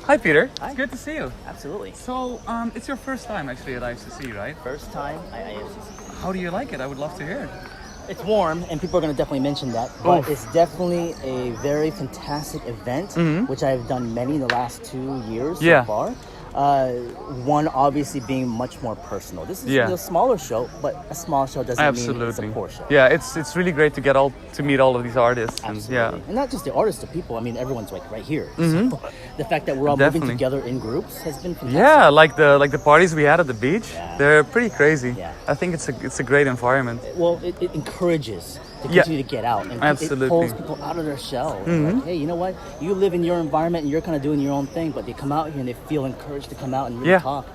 Hi, Peter. Hi. It's good to see you. Absolutely. So, it's your first time actually at IFCC, right? First time at IFCC. How do you like it? I would love to hear. It's warm, and people are going to definitely mention that, but it's definitely a very fantastic event, which I've done many in the last 2 years so far. One obviously being much more personal. This is a smaller show, but a small show doesn't mean it's a poor show. Yeah, it's really great to meet all of these artists. Absolutely. And not just the artists, the people. I mean, everyone's like right here. So the fact that we're all moving together in groups has been fantastic. Yeah, like the parties we had at the beach. Yeah. They're pretty crazy. Yeah. I think it's a great environment. Well, it encourages to continue to get out, and it pulls people out of their shell. Like, hey, you know what? You live in your environment and you're kind of doing your own thing, but they come out here and they feel encouraged to come out and really talk.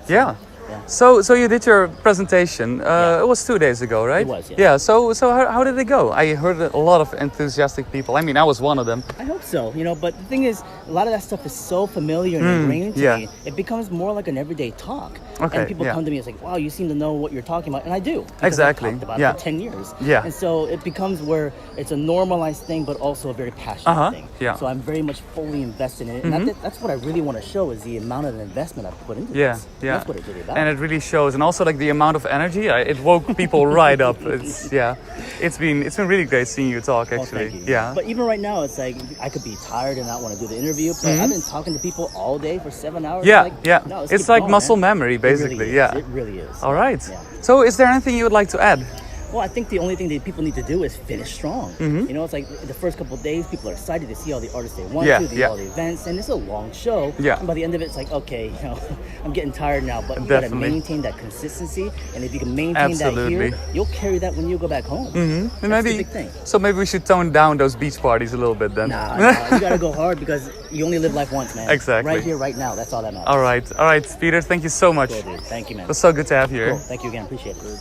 So, So you did your presentation. It was 2 days ago, right? It was. Yeah. So how did it go? I heard a lot of enthusiastic people. I mean, I was one of them. I hope so. But the thing is, a lot of that stuff is so familiar and ingrained to me. It becomes more like an everyday talk. Okay. And people come to me and it's like, wow, you seem to know what you're talking about, and I do. Exactly. I've talked about it for 10 years. Yeah. And so it becomes where it's a normalized thing, but also a very passionate thing. Yeah. So I'm very much fully invested in it, and that's what I really want to show is the amount of investment I've put into this. Yeah. That's what it's really about. And it really shows, and also like the amount of energy. It woke people right up. It's been really great seeing you talk. Actually, thank you. But even right now, it's like I could be tired and not want to do the interview, but I've been talking to people all day for 7 hours. No, it's like muscle memory, basically. It really is. All right. So, is there anything you would like to add? Well, I think the only thing that people need to do is finish strong. It's like the first couple of days, people are excited to see all the artists they want to, all the events, and it's a long show. And by the end of it, it's like, okay, I'm getting tired now, but you got to maintain that consistency, and if you can maintain that here, you'll carry that when you go back home. That's the big thing. So maybe we should tone down those beach parties a little bit then. Nah, you got to go hard because you only live life once, man. Exactly. Right here, right now. That's all that matters. All right, Peter. Thank you so much. Cool, dude. Thank you, man. It was so good to have you here. Cool. Thank you again. Appreciate it.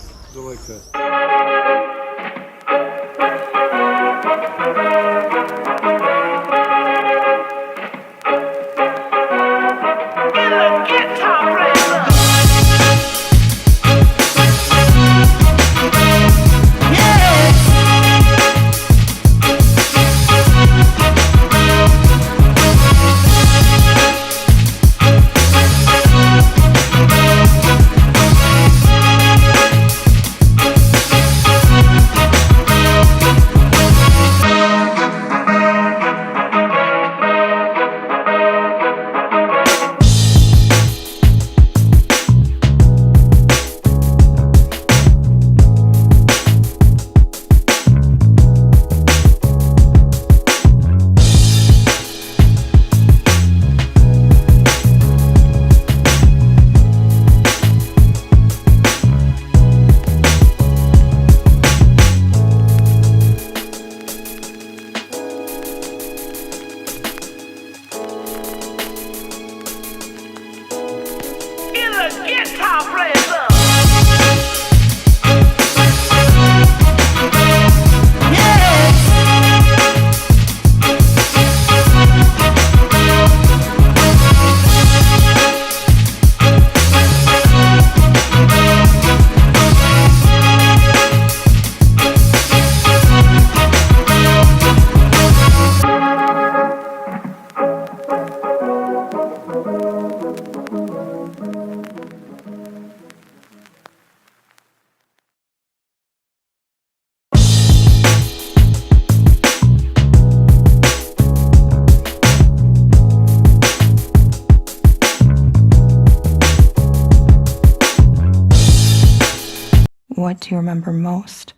What do you remember most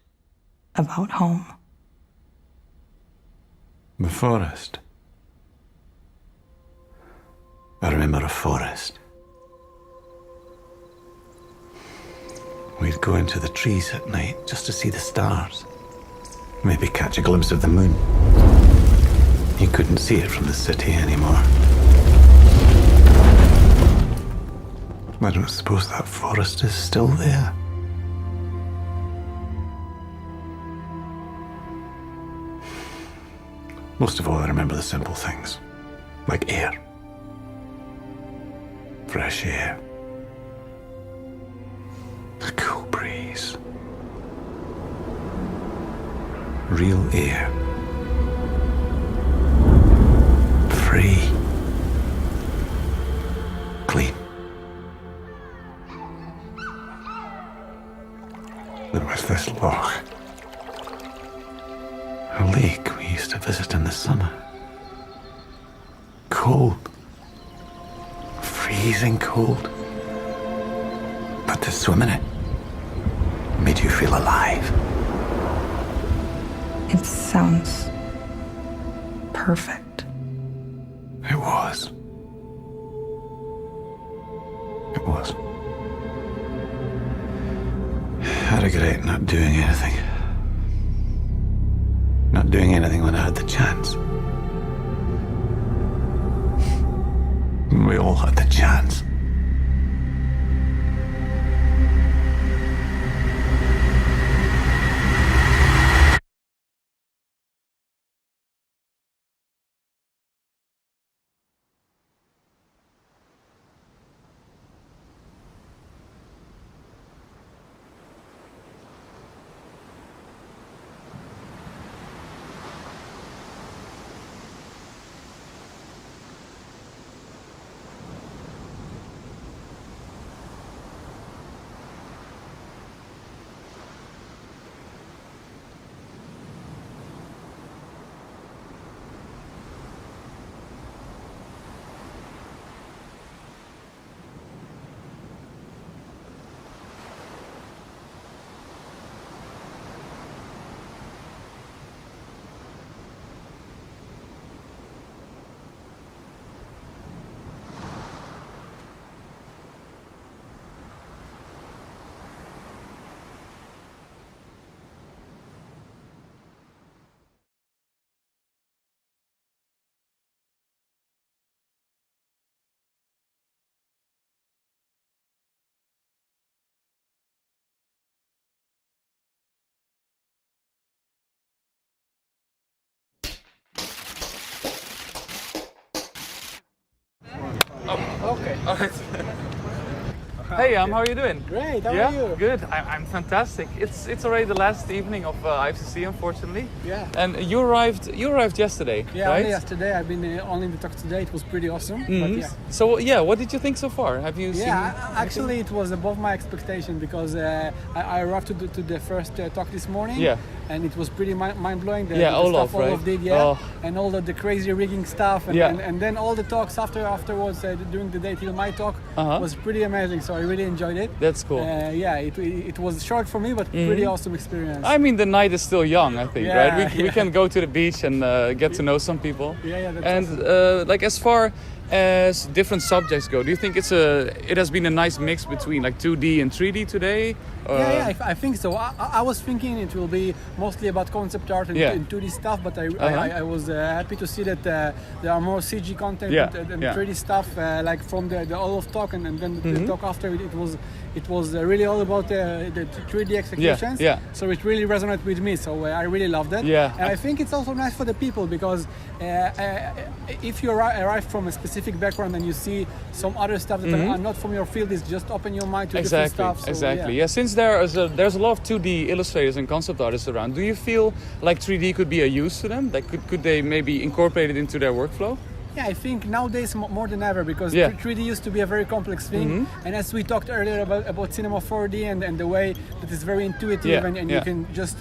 about home? The forest. I remember a forest. We'd go into the trees at night just to see the stars. Maybe catch a glimpse of the moon. You couldn't see it from the city anymore. I don't suppose that forest is still there. Most of all, I remember the simple things, like air, fresh air, a cool breeze, real air, free. There was this loch. A lake we used to visit in the summer. Cold. Freezing cold. But to swim in it made you feel alive. It sounds perfect. It was. It was. I regret not doing anything. Not doing anything when I had the chance. We all had the chance. Okay. All right. Hey, how are you doing? Great, how Yeah, are you? good. I'm fantastic. It's already the last evening of IFCC, unfortunately. Yeah. And you arrived yesterday, Yeah, right? only yesterday. I've been only in the talk today. It was pretty awesome. But yeah. So yeah, what did you think so far? Have you seen? Actually, it was above my expectation because I arrived to the first talk this morning. Yeah. And it was pretty mind blowing. The Olaf, stuff right? Olaf did, yeah. Oh. And all the crazy rigging stuff, and, Yeah. and then all the talks afterwards during the day till my talk was pretty amazing. So I really enjoyed it. That's cool. Yeah, it was short for me, but pretty awesome experience. I mean, the night is still young, I think, Yeah, right? We can go to the beach and get to know some people. Yeah, that's And awesome. like as far as different subjects go, do you think it has been a nice mix between like 2D and 3D today? Yeah, I think so. I was thinking it will be mostly about concept art and, and 2D stuff, but I was happy to see that there are more CG content and 3D stuff, like from the Olaf talk and then the talk after it was really all about the 3D executions. Yeah. So it really resonated with me. So I really loved it. Yeah. And I think it's also nice for the people because if you arrive from a specific background and you see some other stuff that are not from your field, it's just open your mind to different stuff. So, exactly. Yeah. Since there's a lot of 2D illustrators and concept artists around, do you feel like 3D could be a use to them? Like could they maybe incorporate it into their workflow? Yeah, I think nowadays more than ever because 3D used to be a very complex thing, and as we talked earlier about Cinema 4D and the way that is very intuitive and you can just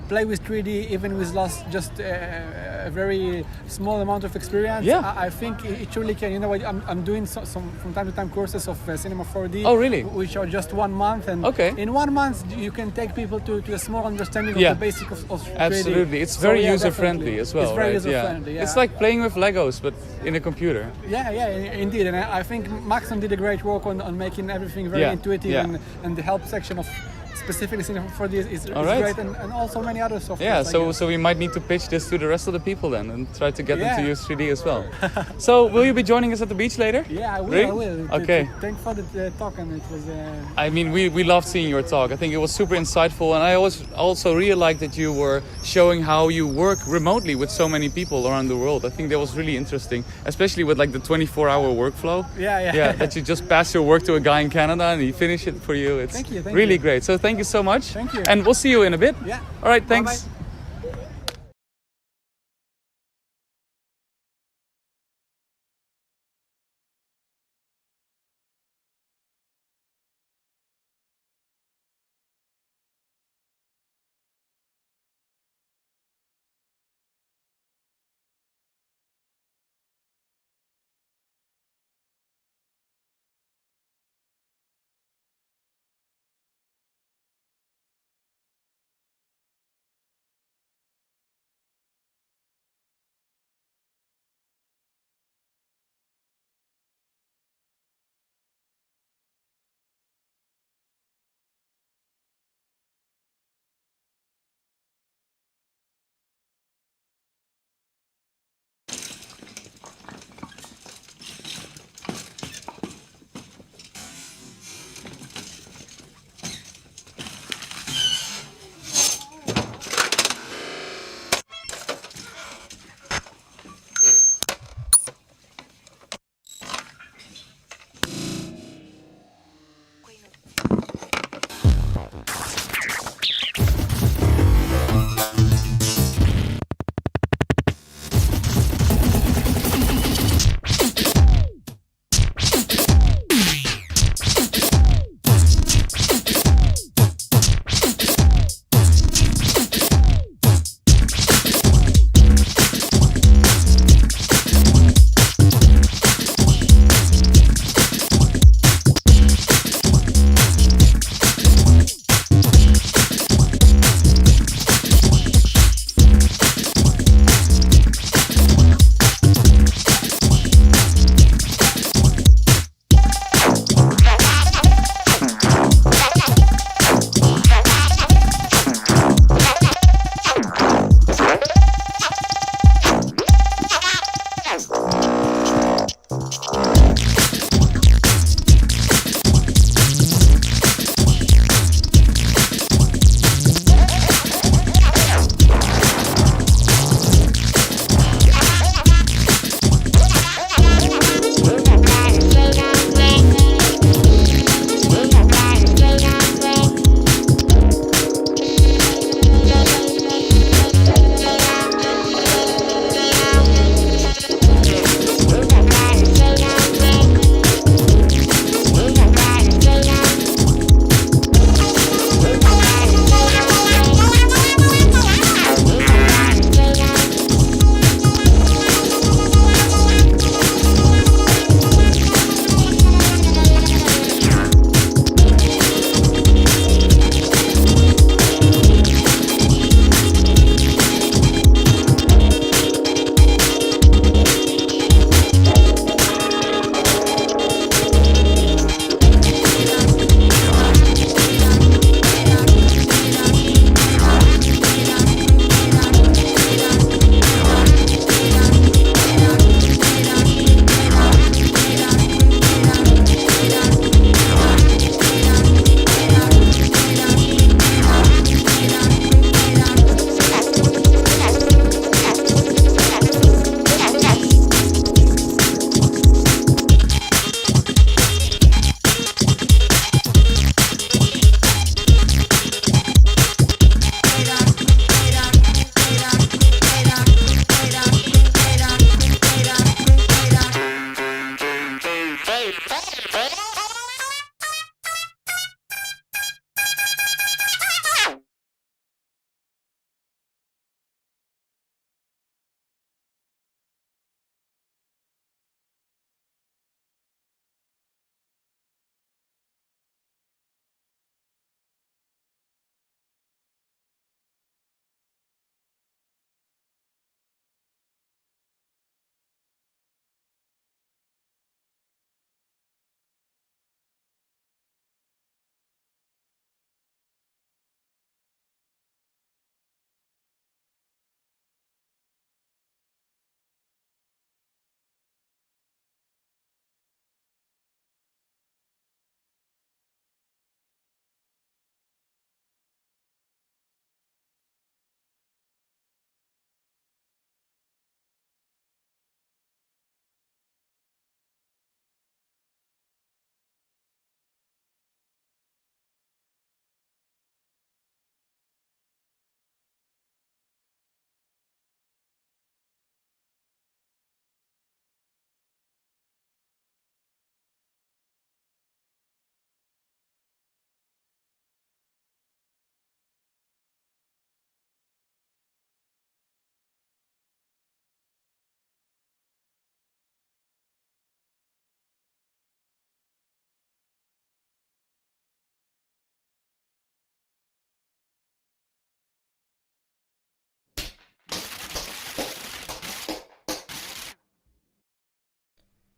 play with 3D even with just a very small amount of experience. I think it truly can. You know, I'm doing some from time to time courses of Cinema 4D. Oh, really? Which are just 1 month, and in 1 month you can take people to a small understanding of the basics of 3D. Absolutely, it's very user friendly as well. It's very right? user friendly. Yeah. It's like playing with Legos, but in a computer. Yeah, indeed, and I think Maxon did a great work on making everything very intuitive, and the help section of specifically Cinema 4D is great, and also many other software. Yeah, so we might need to pitch this to the rest of the people then and try to get them to use 3D as well. So will you be joining us at the beach later? Yeah, I will. Really? I will. Okay. Thanks for the talk, and it was. I mean, we loved seeing your talk. I think it was super insightful, and I also really liked that you were showing how you work remotely with so many people around the world. I think that was really interesting, especially with like the 24-hour workflow. Yeah. That you just pass your work to a guy in Canada and he finish it for you. It's thank you. Really great. So thank you so much. Thank you. And we'll see you in a bit. Yeah. All right. Thanks. Bye-bye.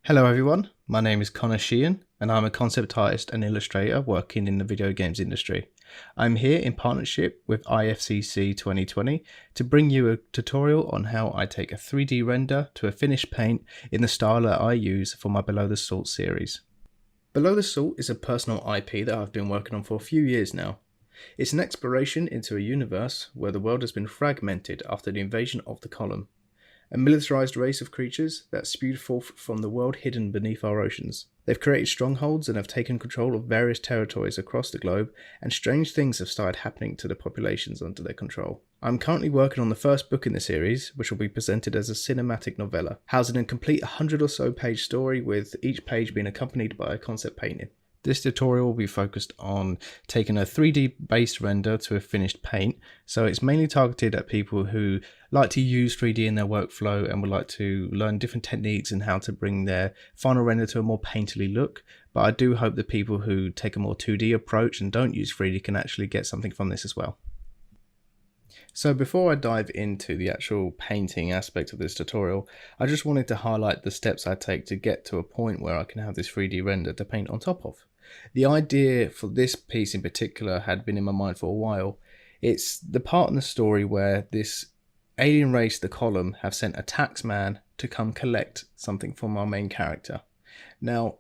Hello everyone, my name is Connor Sheehan and I'm a concept artist and illustrator working in the video games industry. I'm here in partnership with IFCC 2020 to bring you a tutorial on how I take a 3D render to a finished paint in the style that I use for my Below the Salt series. Below the Salt is a personal IP that I've been working on for a few years now. It's an exploration into a universe where the world has been fragmented after the invasion of the Column. A militarized race of creatures that spewed forth from the world hidden beneath our oceans. They've created strongholds and have taken control of various territories across the globe, and strange things have started happening to the populations under their control. I'm currently working on the first book in the series, which will be presented as a cinematic novella, housing a complete 100 or so page story, with each page being accompanied by a concept painting. This tutorial will be focused on taking a 3D based render to a finished paint, so it's mainly targeted at people who like to use 3D in their workflow and would like to learn different techniques and how to bring their final render to a more painterly look. But I do hope that people who take a more 2D approach and don't use 3D can actually get something from this as well. So before I dive into the actual painting aspect of this tutorial, I just wanted to highlight the steps I take to get to a point where I can have this 3D render to paint on top of. The idea for this piece in particular had been in my mind for a while. It's the part in the story where this alien race, the Column, have sent a taxman to come collect something from our main character. Now,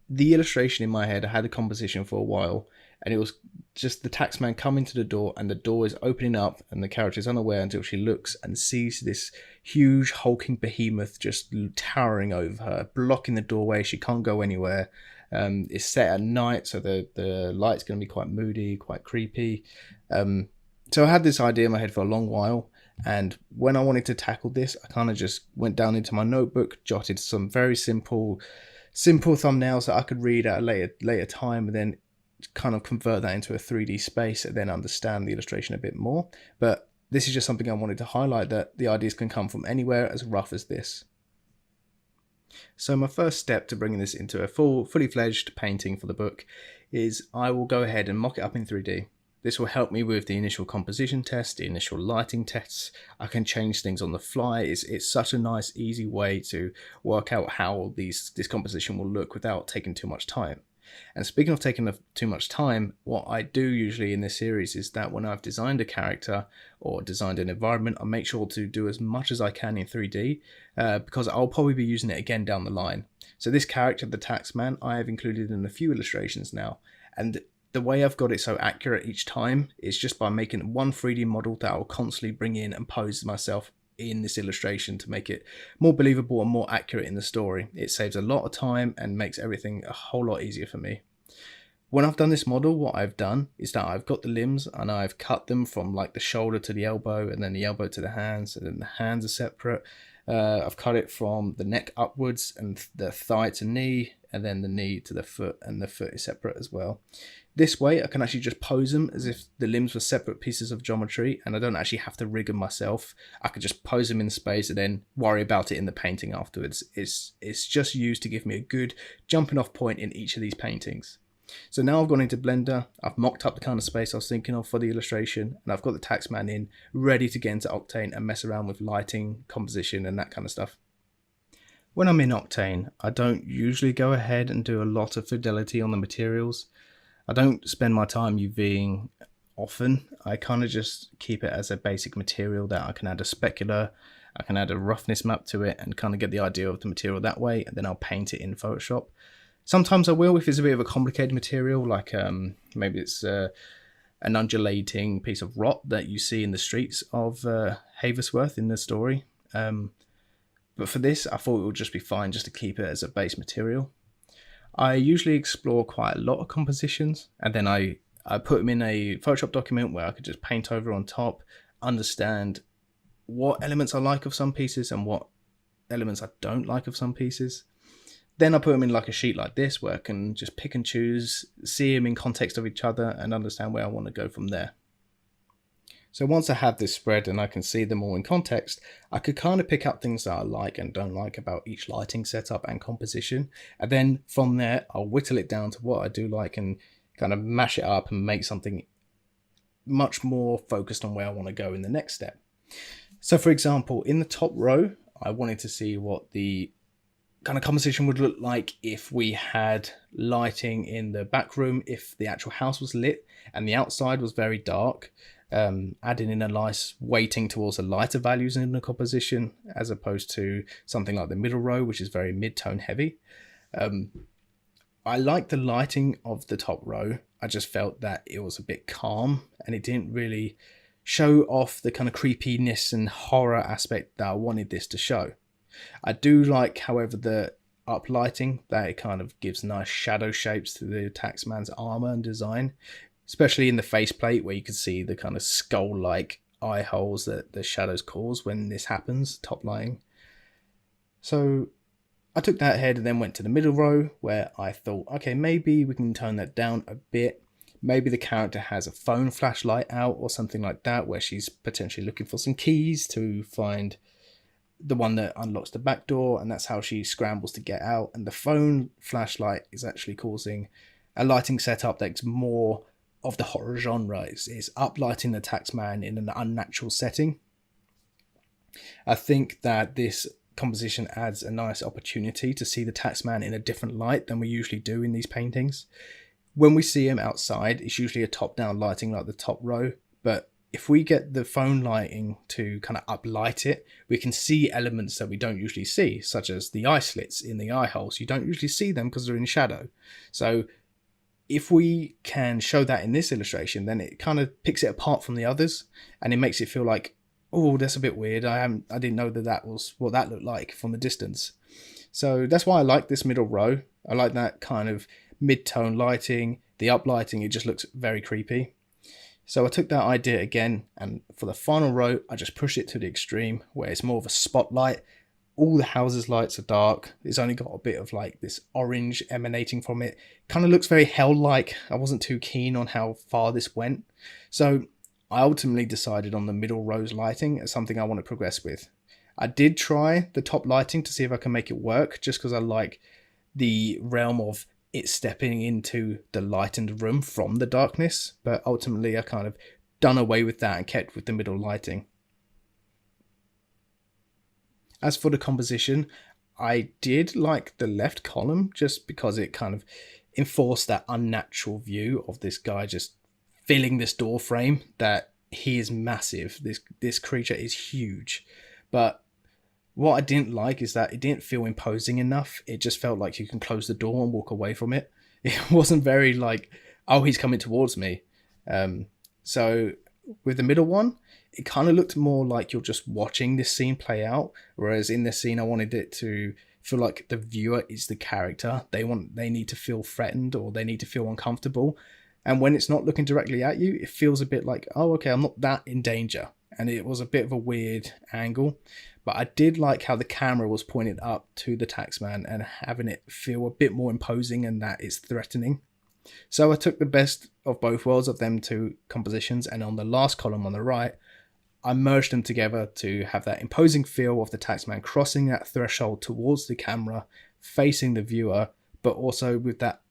the illustration in my head, I had a composition for a while, and it was just the taxman coming to the door, and the door is opening up, and the character is unaware until she looks and sees this huge hulking behemoth just towering over her, blocking the doorway. She can't go anywhere. It's set at night, so the light's going to be quite moody, quite creepy. So I had this idea in my head for a long while, and when I wanted to tackle this, I kind of just went down into my notebook, jotted some very simple thumbnails that I could read at a later time, and then kind of convert that into a 3D space and then understand the illustration a bit more. But this is just something I wanted to highlight, that the ideas can come from anywhere as rough as this. So my first step to bringing this into a fully fledged painting for the book is I will go ahead and mock it up in 3D. This will help me with the initial composition test, the initial lighting tests. I can change things on the fly. It's such a nice, easy way to work out how this composition will look without taking too much time. And speaking of taking too much time, what I do usually in this series is that when I've designed a character or designed an environment, I make sure to do as much as I can in 3D because I'll probably be using it again down the line. So this character, the taxman, I have included in a few illustrations now, and the way I've got it so accurate each time is just by making one 3D model that I'll constantly bring in and pose myself in this illustration to make it more believable and more accurate in the story. It saves a lot of time and makes everything a whole lot easier for me. When I've done this model, what I've done is that I've got the limbs and I've cut them from like the shoulder to the elbow, and then the elbow to the hands, and then the hands are separate. I've cut it from the neck upwards and the thigh to knee, and then the knee to the foot, and the foot is separate as well. This way I can actually just pose them as if the limbs were separate pieces of geometry, and I don't actually have to rig them myself. I could just pose them in space and then worry about it in the painting afterwards. It's just used to give me a good jumping off point in each of these paintings. So now I've gone into Blender, I've mocked up the kind of space I was thinking of for the illustration, and I've got the taxman in, ready to get into Octane and mess around with lighting, composition and that kind of stuff. When I'm in Octane, I don't usually go ahead and do a lot of fidelity on the materials. I don't spend my time UVing often. I kind of just keep it as a basic material that I can add a specular, I can add a roughness map to it and kind of get the idea of the material that way, and then I'll paint it in Photoshop. Sometimes I will if it's a bit of a complicated material, like maybe it's an undulating piece of rock that you see in the streets of Haversworth in the story. But for this, I thought it would just be fine just to keep it as a base material. I usually explore quite a lot of compositions, and then I put them in a Photoshop document where I could just paint over on top, understand what elements I like of some pieces and what elements I don't like of some pieces. Then I put them in like a sheet like this where I can just pick and choose, see them in context of each other and understand where I want to go from there. So once I have this spread and I can see them all in context, I could kind of pick up things that I like and don't like about each lighting setup and composition. And then from there, I'll whittle it down to what I do like and kind of mash it up and make something much more focused on where I want to go in the next step. So for example, in the top row, I wanted to see what the kind of composition would look like if we had lighting in the back room, if the actual house was lit and the outside was very dark, adding in a nice weighting towards the lighter values in the composition, as opposed to something like the middle row, which is very mid-tone heavy. I like the lighting of the top row. I just felt that it was a bit calm and it didn't really show off the kind of creepiness and horror aspect that I wanted this to show. I do like, however, the up lighting, that it kind of gives nice shadow shapes to the taxman's armor and design, especially in the faceplate where you can see the kind of skull-like eye holes that the shadows cause when this happens, top lighting. So I took that ahead and then went to the middle row where I thought, okay, maybe we can tone that down a bit. Maybe the character has a phone flashlight out or something like that, where she's potentially looking for some keys to find the one that unlocks the back door, and that's how she scrambles to get out. And the phone flashlight is actually causing a lighting setup that's more of the horror genre. It's uplighting the taxman in an unnatural setting. I think that this composition adds a nice opportunity to see the taxman in a different light than we usually do in these paintings. When we see him outside, it's usually a top-down lighting like the top row, but if we get the phone lighting to kind of uplight it, we can see elements that we don't usually see, such as the eye slits in the eye holes. You don't usually see them because they're in shadow. So if we can show that in this illustration, then it kind of picks it apart from the others, and it makes it feel like, oh, that's a bit weird. I didn't know that was what that looked like from a distance. So that's why I like this middle row. I like that kind of mid-tone lighting. The uplighting, it just looks very creepy. So I took that idea again, and for the final row, I just pushed it to the extreme where it's more of a spotlight. All the houses' lights are dark. It's only got a bit of like this orange emanating from it. Kind of looks very hell-like. I wasn't too keen on how far this went. So I ultimately decided on the middle row's lighting as something I want to progress with. I did try the top lighting to see if I can make it work, just because I like the realm of it stepping into the lightened room from the darkness, but ultimately I kind of done away with that and kept with the middle lighting. As for the composition, I did like the left column just because it kind of enforced that unnatural view of this guy just filling this door frame, that he is massive. This creature is huge. But what I didn't like is that it didn't feel imposing enough. It just felt like you can close the door and walk away from it. It wasn't very like, oh, he's coming towards me. So with the middle one, it kind of looked more like you're just watching this scene play out. Whereas in this scene, I wanted it to feel like the viewer is the character. They need to feel threatened, or they need to feel uncomfortable. And when it's not looking directly at you, it feels a bit like, oh, okay, I'm not that in danger. And it was a bit of a weird angle. But I did like how the camera was pointed up to the taxman and having it feel a bit more imposing and that it's threatening. So I took the best of both worlds of them two compositions, and on the last column on the right, I merged them together to have that imposing feel of the taxman crossing that threshold towards the camera, facing the viewer, but also with that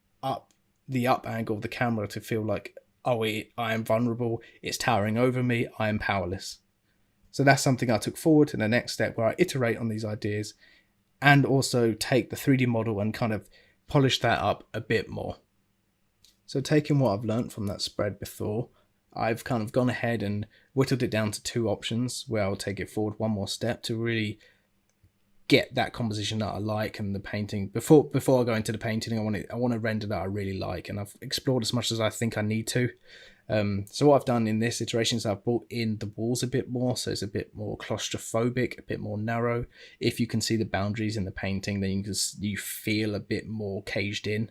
the up angle of the camera to feel like, oh, I am vulnerable, it's towering over me, I am powerless. So that's something I took forward to the next step, where I iterate on these ideas and also take the 3D model and kind of polish that up a bit more. So taking what I've learned from that spread before, I've kind of gone ahead and whittled it down to 2 options where I'll take it forward one more step to really get that composition that I like, and the painting. Before I go into the painting, I want to render that I really like, and I've explored as much as I think I need to. So what I've done in this iteration is I've brought in the walls a bit more, so it's a bit more claustrophobic, a bit more narrow. If you can see the boundaries in the painting, then you feel a bit more caged in.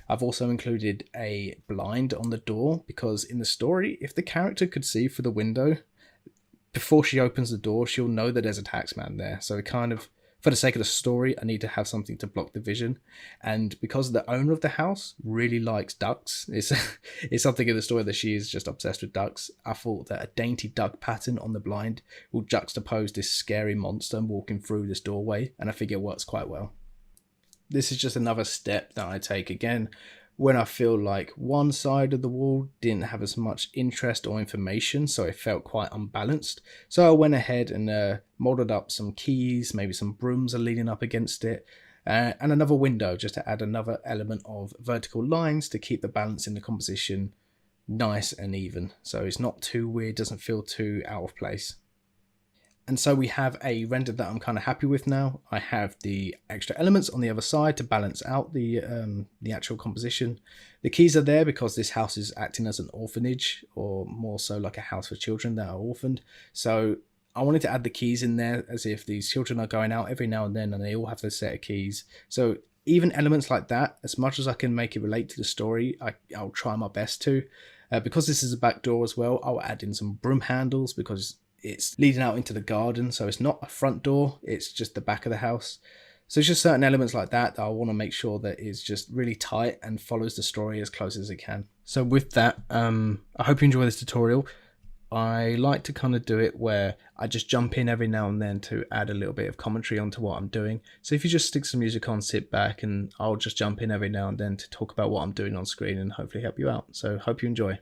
I've also included a blind on the door, because in the story, if the character could see through the window, before she opens the door, she'll know that there's a taxman there. So kind of, for the sake of the story, I need to have something to block the vision. And because the owner of the house really likes ducks, it's something in the story that she is just obsessed with ducks, I thought that a dainty duck pattern on the blind will juxtapose this scary monster walking through this doorway, and I figure it works quite well. This is just another step that I take again when I feel like one side of the wall didn't have as much interest or information, so it felt quite unbalanced. So I went ahead and molded up some keys, maybe some brooms are leaning up against it, and another window just to add another element of vertical lines to keep the balance in the composition nice and even, so it's not too weird, doesn't feel too out of place. And so we have a render that I'm kind of happy with now. I have the extra elements on the other side to balance out the actual composition. The keys are there because this house is acting as an orphanage, or more so like a house for children that are orphaned. So I wanted to add the keys in there as if these children are going out every now and then and they all have their set of keys. So even elements like that, as much as I can make it relate to the story, I'll try my best to. Because this is a back door as well, I'll add in some broom handles because it's leading out into the garden, so it's not a front door, it's just the back of the house. So it's just certain elements like that I want to make sure that is just really tight and follows the story as close as it can. So with that, I hope you enjoy this tutorial. I like to kind of do it where I just jump in every now and then to add a little bit of commentary onto what I'm doing. So if you just stick some music on, sit back, and I'll just jump in every now and then to talk about what I'm doing on screen and hopefully help you out. So hope you enjoy.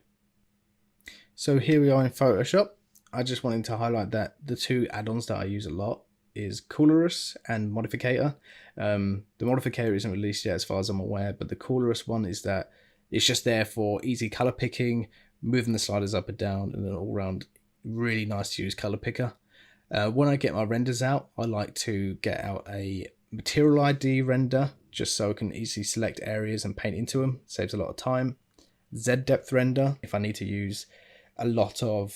So here we are in Photoshop. I just wanted to highlight that the two add-ons that I use a lot is Colorus and Modificator. The Modificator isn't released yet as far as I'm aware, but the Colorus one is that it's just there for easy color picking, moving the sliders up and down, and an all-round really nice to use color picker. When I get my renders out, I like to get out a material ID render just so I can easily select areas and paint into them. Saves a lot of time. Z depth render if I need to use a lot of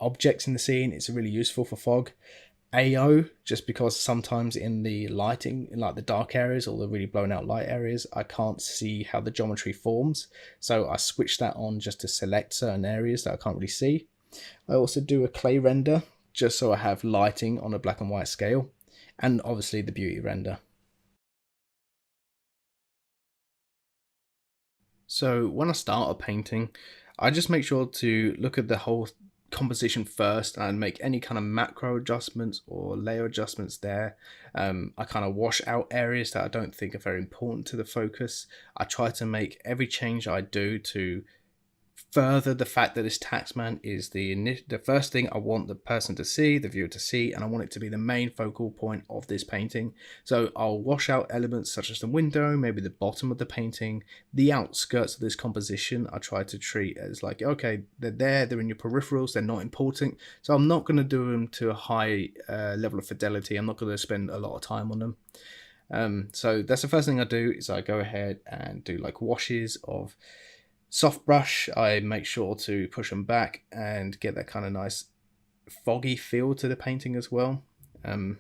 objects in the scene, it's really useful for fog. AO, just because sometimes in the lighting, in like the dark areas or the really blown out light areas, I can't see how the geometry forms, so I switch that on just to select certain areas that I can't really see. I also do a clay render just so I have lighting on a black and white scale, and obviously the beauty render. So when I start a painting, I just make sure to look at the whole composition first and make any kind of macro adjustments or layer adjustments there. I kind of wash out areas that I don't think are very important to the focus. I try to make every change I do to further the fact that this taxman is the first thing I want the person to see, the viewer to see, and I want it to be the main focal point of this painting. So I'll wash out elements such as the window, maybe the bottom of the painting, the outskirts of this composition. I try to treat as like, okay, they're there, they're in your peripherals, they're not important. So I'm not going to do them to a high level of fidelity. I'm not going to spend a lot of time on them. So that's the first thing I do, is I go ahead and do like washes of soft brush. I make sure to push them back and get that kind of nice foggy feel to the painting as well. And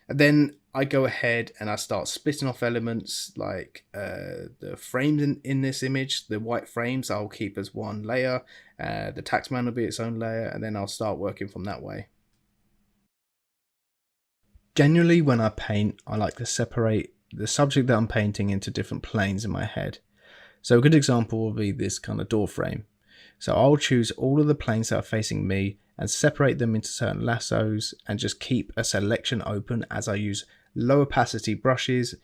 then I go ahead and I start splitting off elements like the frames in this image. The white frames I'll keep as one layer, the taxman will be its own layer, and then I'll start working from that way. Generally when I paint, I like to separate the subject that I'm painting into different planes in my head. So a good example will be this kind of door frame. So I'll choose all of the planes that are facing me and separate them into certain lassos and just keep a selection open as I use low opacity brushes,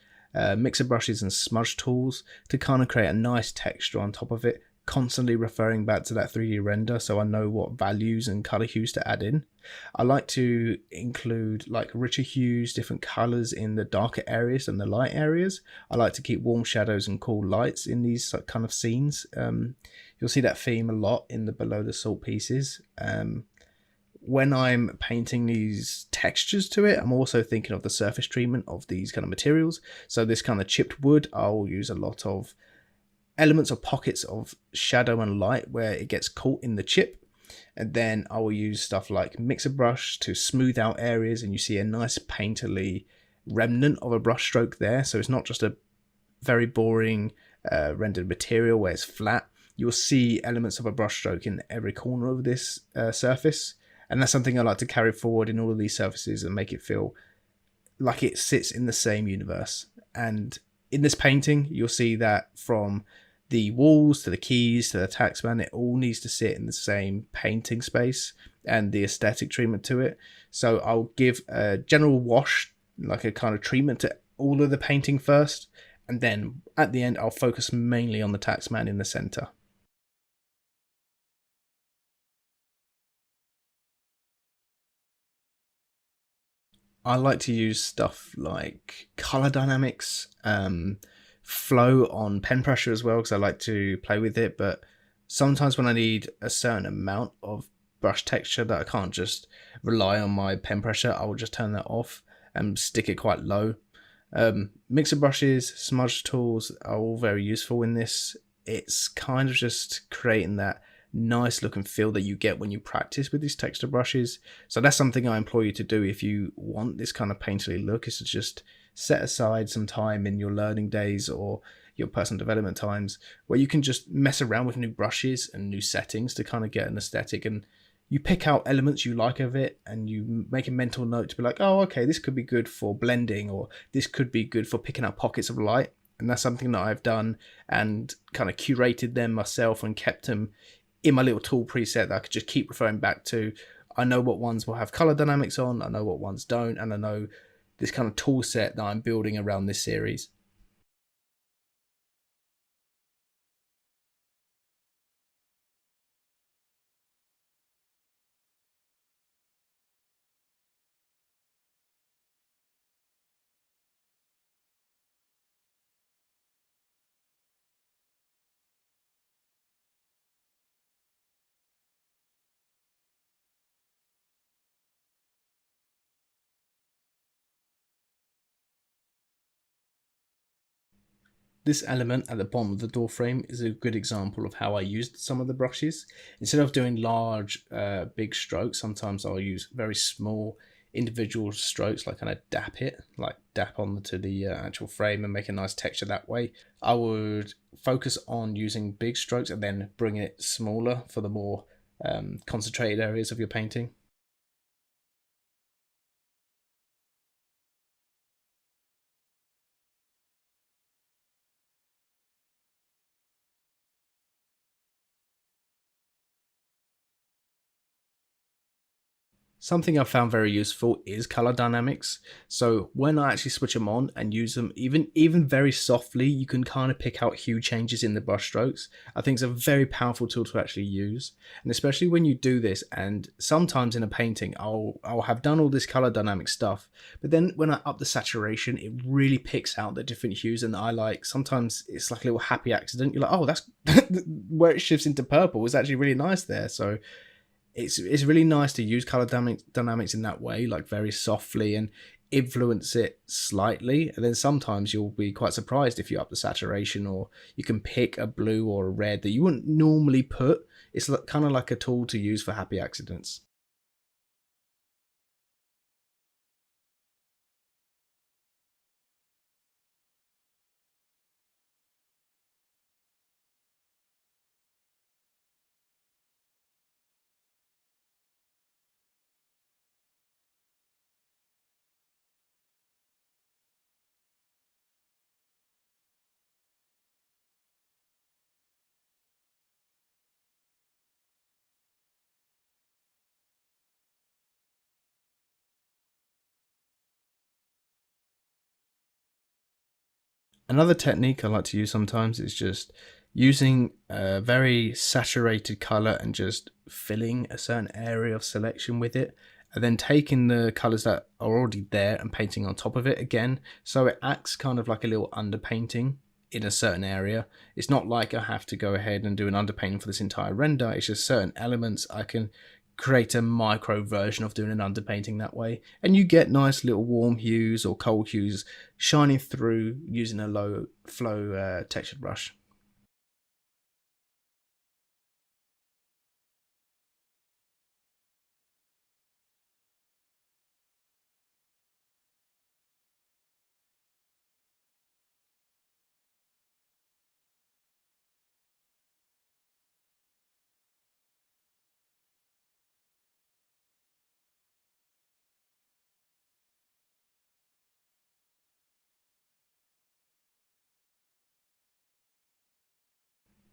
mixer brushes and smudge tools to kind of create a nice texture on top of it, constantly referring back to that 3D render so I know what values and color hues to add in. I like to include like richer hues, different colors in the darker areas than the light areas. I like to keep warm shadows and cool lights in these kind of scenes. You'll see that theme a lot in the below the salt pieces. When I'm painting these textures to it, I'm also thinking of the surface treatment of these kind of materials. So this kind of chipped wood, I'll use a lot of elements or pockets of shadow and light where it gets caught in the chip, and then I will use stuff like mixer brush to smooth out areas, and you see a nice painterly remnant of a brush stroke there. So it's not just a very boring rendered material where it's flat. You'll see elements of a brush stroke in every corner of this surface, and that's something I like to carry forward in all of these surfaces and make it feel like it sits in the same universe. And in this painting, you'll see that from the walls to the keys to the taxman, it all needs to sit in the same painting space and the aesthetic treatment to it. So I'll give a general wash, like a kind of treatment to all of the painting first, and then at the end I'll focus mainly on the taxman in the center. I like to use stuff like color dynamics, flow on pen pressure as well, because I like to play with it. But sometimes when I need a certain amount of brush texture that I can't just rely on my pen pressure, I will just turn that off and stick it quite low. Mixer brushes, smudge tools are all very useful in this. It's kind of just creating that nice look and feel that you get when you practice with these texture brushes. So that's something I implore you to do if you want this kind of painterly look, is to just set aside some time in your learning days or your personal development times where you can just mess around with new brushes and new settings to kind of get an aesthetic, and you pick out elements you like of it and you make a mental note to be like, oh, okay, this could be good for blending, or this could be good for picking out pockets of light. And that's something that I've done and kind of curated them myself and kept them in my little tool preset that I could just keep referring back to. I know what ones will have color dynamics on, I know what ones don't, and I know this kind of tool set that I'm building around this series. This element at the bottom of the door frame is a good example of how I used some of the brushes. Instead of doing large, big strokes, sometimes I'll use very small individual strokes, like kind of dap it, like dap onto the actual frame and make a nice texture that way. I would focus on using big strokes and then bring it smaller for the more concentrated areas of your painting. Something I've found very useful is color dynamics. So when I actually switch them on and use them, even very softly, you can kind of pick out huge changes in the brush strokes. I think it's a very powerful tool to actually use. And especially when you do this, and sometimes in a painting, I'll have done all this color dynamic stuff, but then when I up the saturation, it really picks out the different hues. And I like, sometimes it's like a little happy accident. You're like, oh, that's where it shifts into purple is actually really nice there. So it's really nice to use color dynamics in that way, like very softly, and influence it slightly. And then sometimes you'll be quite surprised if you up the saturation, or you can pick a blue or a red that you wouldn't normally put. It's kind of like a tool to use for happy accidents. Another technique I like to use sometimes is just using a very saturated color and just filling a certain area of selection with it, and then taking the colors that are already there and painting on top of it again. So it acts kind of like a little underpainting in a certain area. It's not like I have to go ahead and do an underpainting for this entire render. It's just certain elements I can create a micro version of doing an underpainting that way, and you get nice little warm hues or cold hues shining through using a low flow textured brush.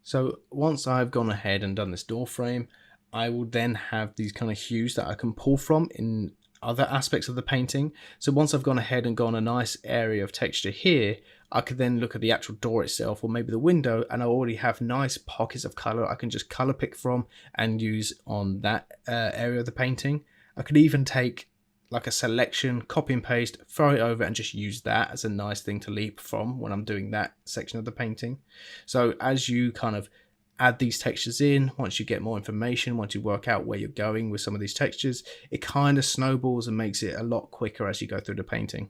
So once I've gone ahead and done this door frame, I will then have these kind of hues that I can pull from in other aspects of the painting. So once I've gone ahead and gone a nice area of texture here, I could then look at the actual door itself or maybe the window, and I already have nice pockets of color I can just color pick from and use on that area of the painting. I could even take like a selection, copy and paste, throw it over and just use that as a nice thing to leap from when I'm doing that section of the painting. So as you kind of add these textures in, once you get more information, once you work out where you're going with some of these textures, it kind of snowballs and makes it a lot quicker as you go through the painting.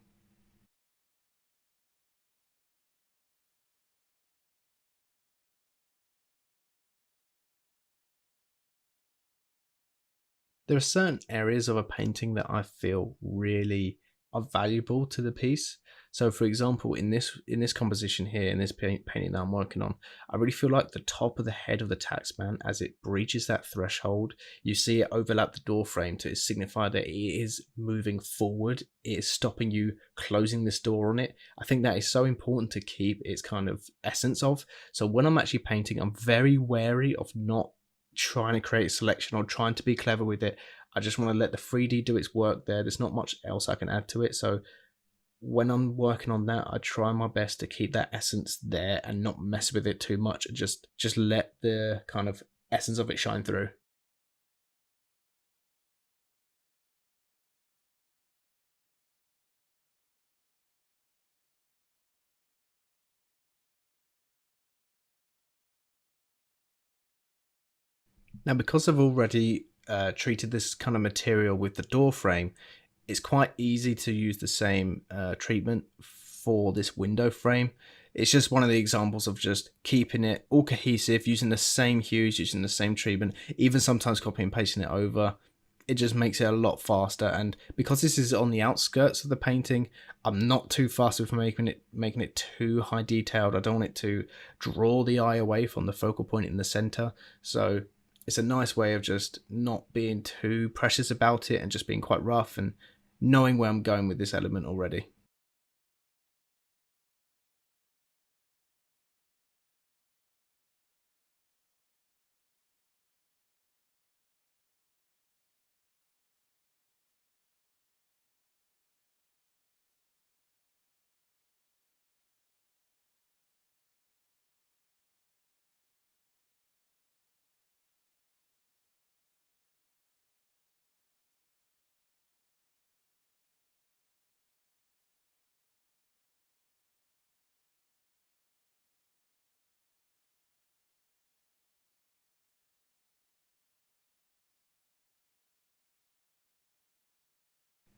There are certain areas of a painting that I feel really are valuable to the piece. So for example, in this composition here, in this painting that I'm working on, I really feel like the top of the head of the taxman, as it breaches that threshold, you see it overlap the door frame to signify that it is moving forward. It is stopping you closing this door on it. I think that is so important to keep its kind of essence of. So when I'm actually painting, I'm very wary of not trying to create a selection or trying to be clever with it. I just want to let the 3D do its work there. There's not much else I can add to it. So when I'm working on that, I try my best to keep that essence there and not mess with it too much. Just let the kind of essence of it shine through. Now, because I've already treated this kind of material with the door frame, it's quite easy to use the same treatment for this window frame. It's just one of the examples of just keeping it all cohesive, using the same hues, using the same treatment, even sometimes copying and pasting it over. It just makes it a lot faster. And because this is on the outskirts of the painting, I'm not too fussed with making it too high detailed. I don't want it to draw the eye away from the focal point in the center. So it's a nice way of just not being too precious about it and just being quite rough and knowing where I'm going with this element already.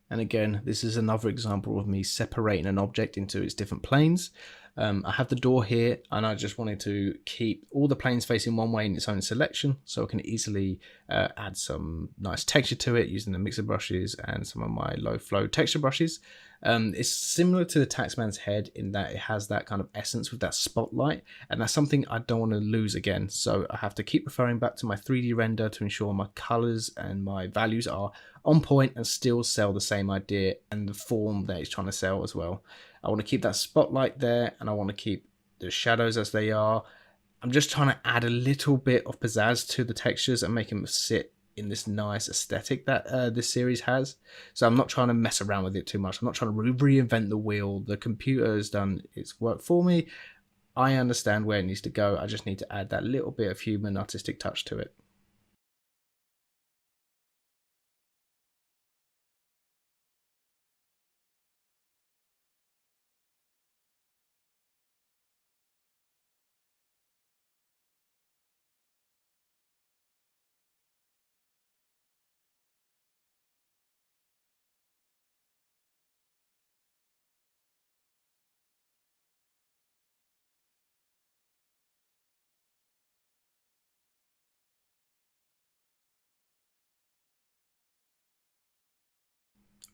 And again, this is another example of me separating an object into its different planes. I have the door here and I just wanted to keep all the planes facing one way in its own selection, so I can easily add some nice texture to it using the mixer brushes and some of my low flow texture brushes. It's similar to the Taxman's head in that it has that kind of essence with that spotlight, and that's something I don't want to lose again. So I have to keep referring back to my 3D render to ensure my colors and my values are on point and still sell the same idea and the form that it's trying to sell as well. I want to keep that spotlight there, and I want to keep the shadows as they are. I'm just trying to add a little bit of pizzazz to the textures and make them sit in this nice aesthetic that this series has. So I'm not trying to mess around with it too much. I'm not trying to reinvent the wheel. The computer has done its work for me. I understand where it needs to go. I just need to add that little bit of human artistic touch to it.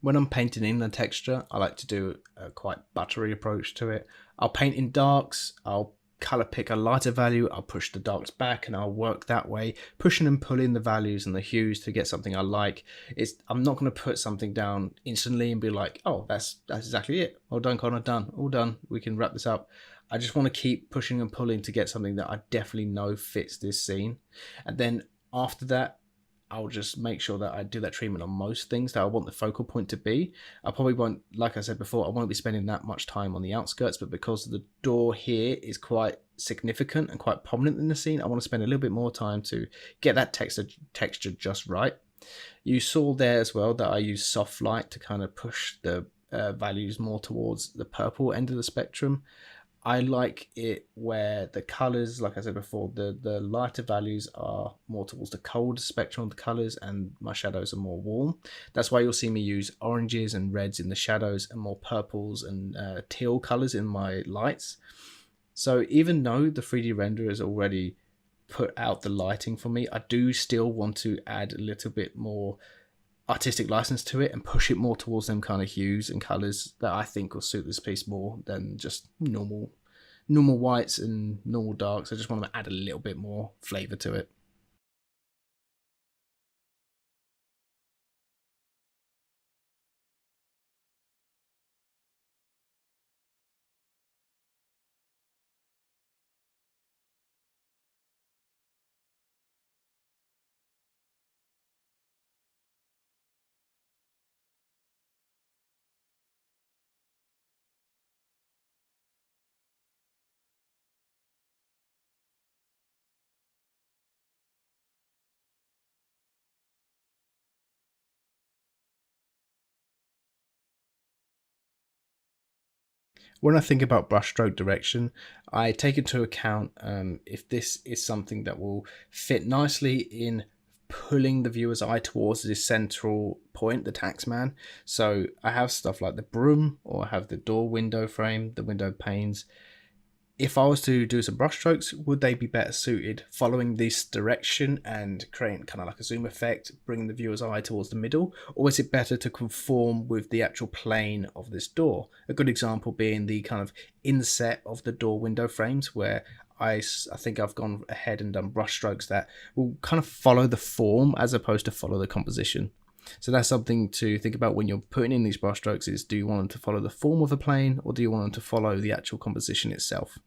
When I'm painting in the texture, I like to do a quite buttery approach to it. I'll paint in darks, I'll color pick a lighter value, I'll push the darks back and I'll work that way, pushing and pulling the values and the hues to get something I like. I'm not going to put something down instantly and be like, oh, that's exactly it. All done, Connor, done, all done. We can wrap this up. I just want to keep pushing and pulling to get something that I definitely know fits this scene. And then after that, I'll just make sure that I do that treatment on most things that I want the focal point to be. I probably won't, like I said before, I won't be spending that much time on the outskirts, but because the door here is quite significant and quite prominent in the scene, I want to spend a little bit more time to get that texture just right. You saw there as well that I use soft light to kind of push the values more towards the purple end of the spectrum. I like it where the colors, like I said before, the lighter values are more towards the cold spectrum of the colors, and my shadows are more warm. That's why you'll see me use oranges and reds in the shadows and more purples and teal colors in my lights. So even though the 3D renderer has already put out the lighting for me, I do still want to add a little bit more artistic license to it and push it more towards them kind of hues and colors that I think will suit this piece more than just normal whites and normal darks. I just want to add a little bit more flavor to it. When I think about brushstroke direction, I take into account if this is something that will fit nicely in pulling the viewer's eye towards this central point, the taxman. So I have stuff like the broom, or I have the door window frame, the window panes. If I was to do some brushstrokes, would they be better suited following this direction and creating kind of like a zoom effect, bringing the viewer's eye towards the middle? Or is it better to conform with the actual plane of this door? A good example being the kind of inset of the door window frames, where I think I've gone ahead and done brushstrokes that will kind of follow the form as opposed to follow the composition. So that's something to think about when you're putting in these brushstrokes: is do you want them to follow the form of the plane, or do you want them to follow the actual composition itself?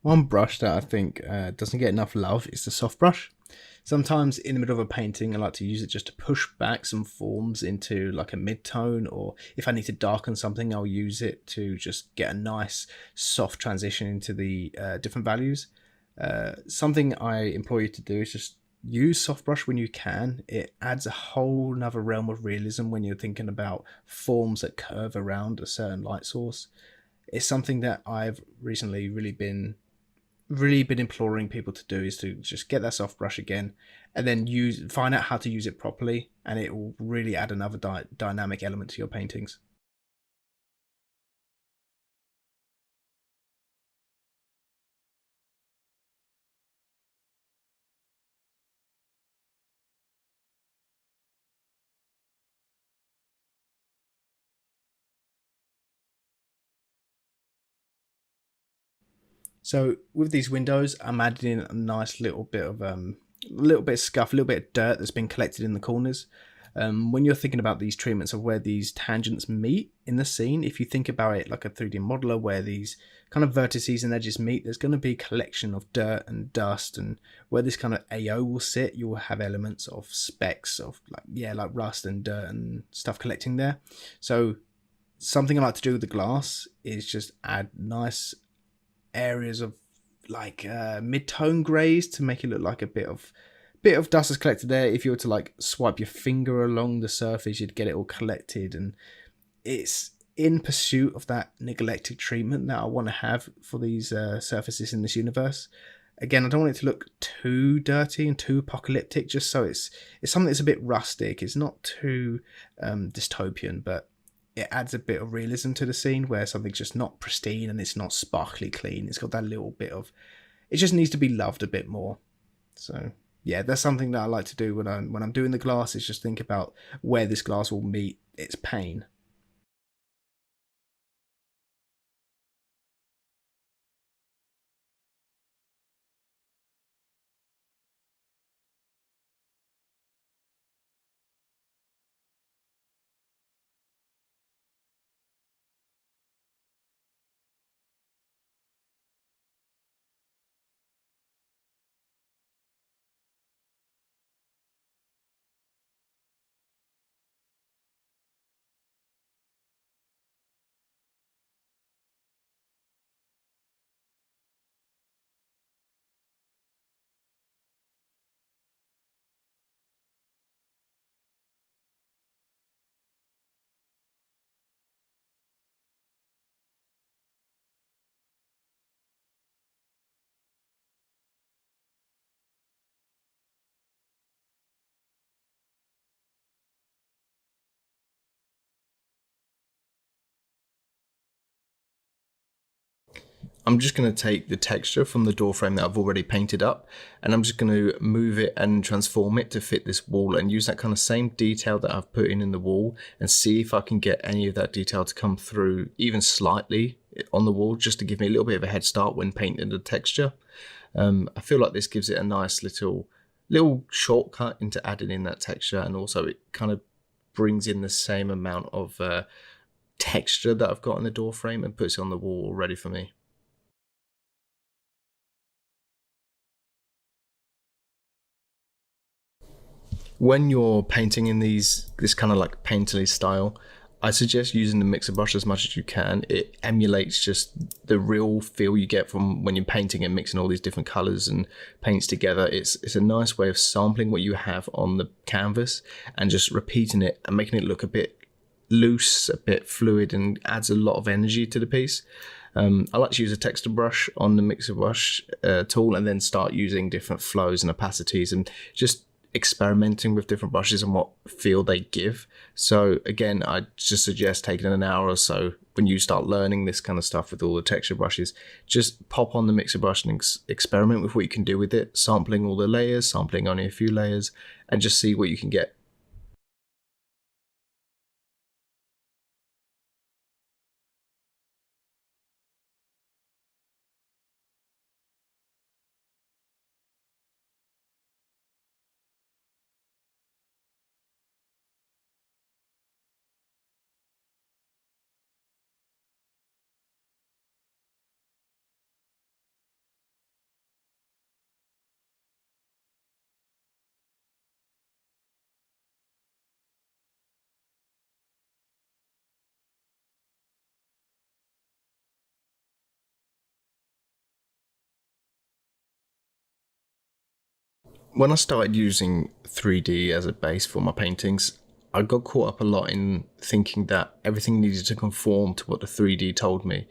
One brush that I think doesn't get enough love is the soft brush. Sometimes in the middle of a painting, I like to use it just to push back some forms into like a mid-tone, or if I need to darken something, I'll use it to just get a nice soft transition into the different values. Something I implore you to do is just use soft brush when you can. It adds a whole nother realm of realism when you're thinking about forms that curve around a certain light source. It's something that I've recently really been imploring people to do, is to just get that soft brush again and then find out how to use it properly, and it will really add another dynamic element to your paintings. So with these windows, I'm adding in a nice little bit of scuff, a little bit of dirt that's been collected in the corners. When you're thinking about these treatments of where these tangents meet in the scene, if you think about it like a 3D modeler where these kind of vertices and edges meet, there's going to be a collection of dirt and dust, and where this kind of AO will sit, you will have elements of specks of like rust and dirt and stuff collecting there. So something I like to do with the glass is just add nice areas of like mid-tone grays to make it look like a bit of dust is collected there. If you were to like swipe your finger along the surface, you'd get it all collected, and it's in pursuit of that neglected treatment that I want to have for these surfaces in this universe. Again, I don't want it to look too dirty and too apocalyptic, just so it's something that's a bit rustic. It's not too dystopian, but it adds a bit of realism to the scene where something's just not pristine and it's not sparkly clean. It's got that little bit of, it just needs to be loved a bit more. So yeah, that's something that I like to do when I'm doing the glass, is just think about where this glass will meet its pane. I'm just going to take the texture from the door frame that I've already painted up, and I'm just going to move it and transform it to fit this wall, and use that kind of same detail that I've put in the wall, and see if I can get any of that detail to come through even slightly on the wall, just to give me a little bit of a head start when painting the texture. I feel like this gives it a nice little shortcut into adding in that texture, and also it kind of brings in the same amount of texture that I've got on the door frame and puts it on the wall ready for me. When you're painting in this kind of like painterly style, I suggest using the mixer brush as much as you can. It emulates just the real feel you get from when you're painting and mixing all these different colors and paints together. It's a nice way of sampling what you have on the canvas and just repeating it and making it look a bit loose, a bit fluid, and adds a lot of energy to the piece. I like to use a texture brush on the mixer brush tool, and then start using different flows and opacities and just experimenting with different brushes and what feel they give. So again, I just suggest taking an hour or so when you start learning this kind of stuff with all the texture brushes, just pop on the mixer brush and experiment with what you can do with it, sampling all the layers, sampling only a few layers, and just see what you can get. When I started using 3D as a base for my paintings, I got caught up a lot in thinking that everything needed to conform to what the 3D told me.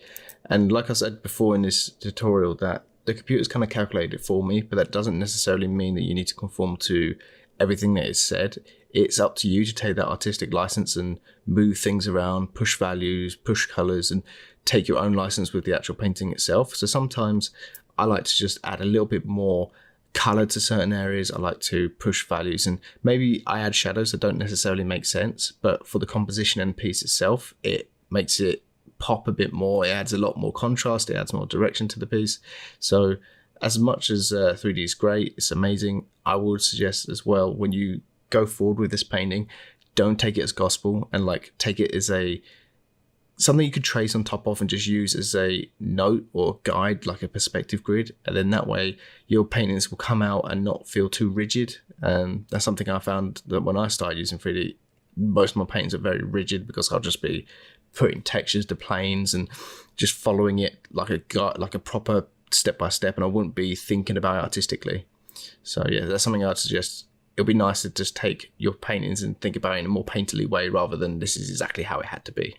And like I said before in this tutorial, that the computer's kind of calculated it for me, but that doesn't necessarily mean that you need to conform to everything that is said. It's up to you to take that artistic license and move things around, push values, push colors, and take your own license with the actual painting itself. So sometimes I like to just add a little bit more color to certain areas. I like to push values, and maybe I add shadows that don't necessarily make sense, but for the composition and piece itself, it makes it pop a bit more. It adds a lot more contrast, it adds more direction to the piece. So as much as 3D is great, it's amazing, I would suggest as well, when you go forward with this painting, don't take it as gospel, and like take it as something you could trace on top of and just use as a note or guide, like a perspective grid. And then that way your paintings will come out and not feel too rigid. And that's something I found that when I started using 3D, most of my paintings are very rigid because I'll just be putting textures to planes and just following it like a guide, like a proper step by step, and I wouldn't be thinking about it artistically. So yeah, that's something I'd suggest. It'll be nice to just take your paintings and think about it in a more painterly way rather than this is exactly how it had to be.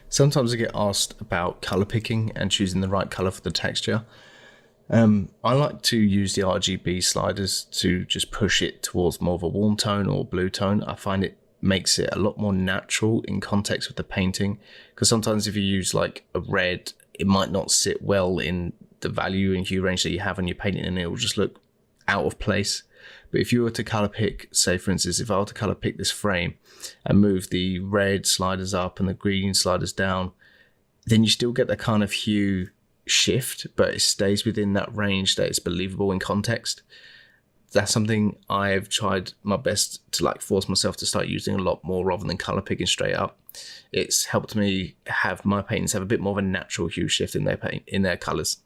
Sometimes I get asked about color picking and choosing the right color for the texture. I like to use the RGB sliders to just push it towards more of a warm tone or blue tone. I find it makes it a lot more natural in context with the painting, because sometimes if you use like a red, it might not sit well in the value and hue range that you have on your painting, and it will just look out of place. But if you were to color pick, say for instance, if I were to color pick this frame and move the red sliders up and the green sliders down, then you still get that kind of hue shift, but it stays within that range that is believable in context. That's something I've tried my best to like force myself to start using a lot more rather than color picking straight up. It's helped me have my paintings have a bit more of a natural hue shift in their colors.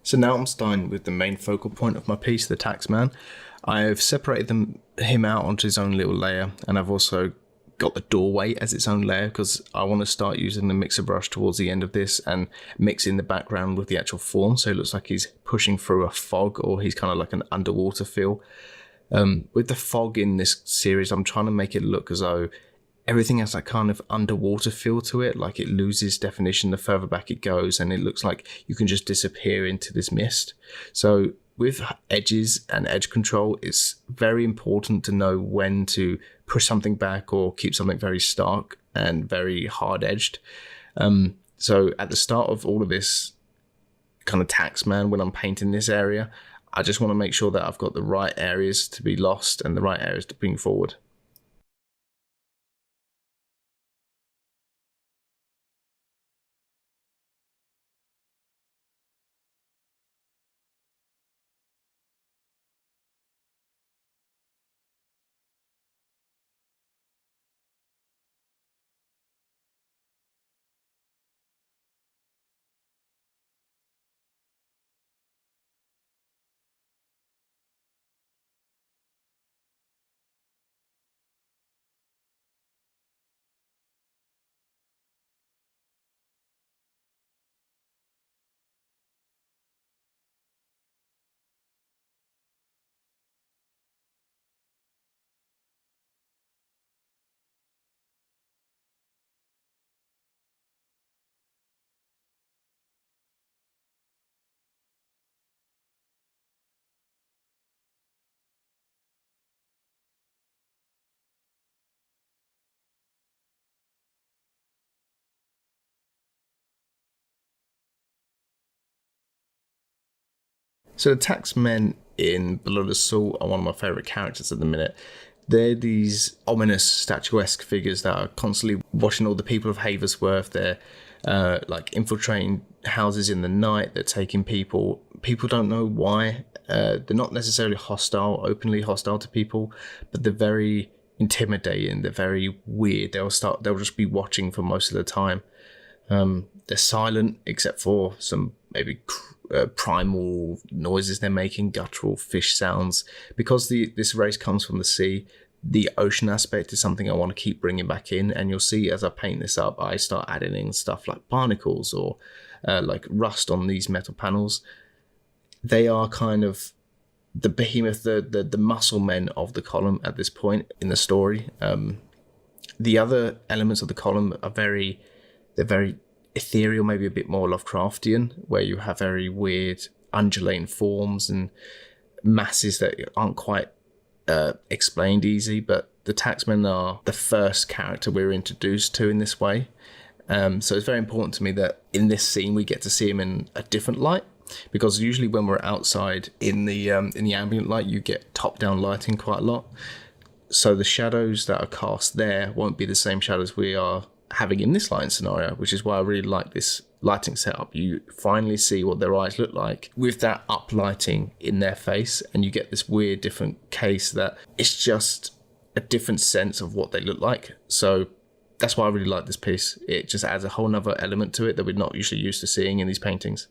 So now I'm starting with the main focal point of my piece, the taxman. I've separated him out onto his own little layer, and I've also got the doorway as its own layer because I want to start using the mixer brush towards the end of this and mixing the background with the actual form, so it looks like he's pushing through a fog, or he's kind of like an underwater feel. With the fog in this series, I'm trying to make it look as though everything has that kind of underwater feel to it, like it loses definition the further back it goes, and it looks like you can just disappear into this mist. So with edges and edge control, it's very important to know when to push something back or keep something very stark and very hard edged. So at the start of all of this kind of taxman, when I'm painting this area, I just want to make sure that I've got the right areas to be lost and the right areas to bring forward. So the taxmen in Below the Salt are one of my favourite characters at the minute. They're these ominous, statuesque figures that are constantly watching all the people of Haversworth. They're like infiltrating houses in the night. They're taking people. People don't know why. They're not necessarily hostile, openly hostile to people, but they're very intimidating. They're very weird. They'll just be watching for most of the time. They're silent except for some maybe primal noises they're making, guttural fish sounds. Because this race comes from the sea, the ocean aspect is something I want to keep bringing back in, and you'll see as I paint this up, I start adding in stuff like barnacles or like rust on these metal panels. They are kind of the behemoth, the muscle men of the column at this point in the story. The other elements of the column are very ethereal, maybe a bit more Lovecraftian, where you have very weird undulating forms and masses that aren't quite explained easy. But the taxmen are the first character we're introduced to in this way. So it's very important to me that in this scene we get to see him in a different light, because usually when we're outside in the ambient light, you get top-down lighting quite a lot. So the shadows that are cast there won't be the same shadows we are having in this lighting scenario, which is why I really like this lighting setup. You finally see what their eyes look like with that up lighting in their face, and you get this weird different case that it's just a different sense of what they look like. So that's why I really like this piece. It just adds a whole nother element to it that we're not usually used to seeing in these paintings.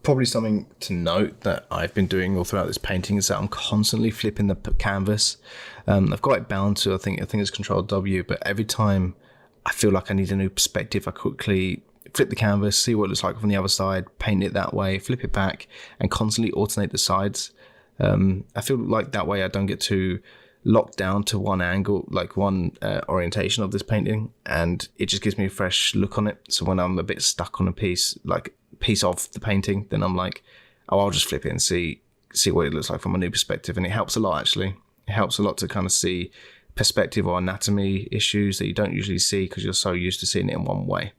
Probably something to note that I've been doing all throughout this painting is that I'm constantly flipping the canvas. I've got it bound to, I think it's Control W, but every time I feel like I need a new perspective, I quickly flip the canvas, see what it looks like from the other side, paint it that way, flip it back, and constantly alternate the sides. I feel like that way I don't get too locked down to one angle, like one orientation of this painting, and it just gives me a fresh look on it. So when I'm a bit stuck on a piece, like piece of the painting, then I'm like, oh, I'll just flip it and see what it looks like from a new perspective. And it helps a lot, actually. It helps a lot to kind of see perspective or anatomy issues that you don't usually see because you're so used to seeing it in one way.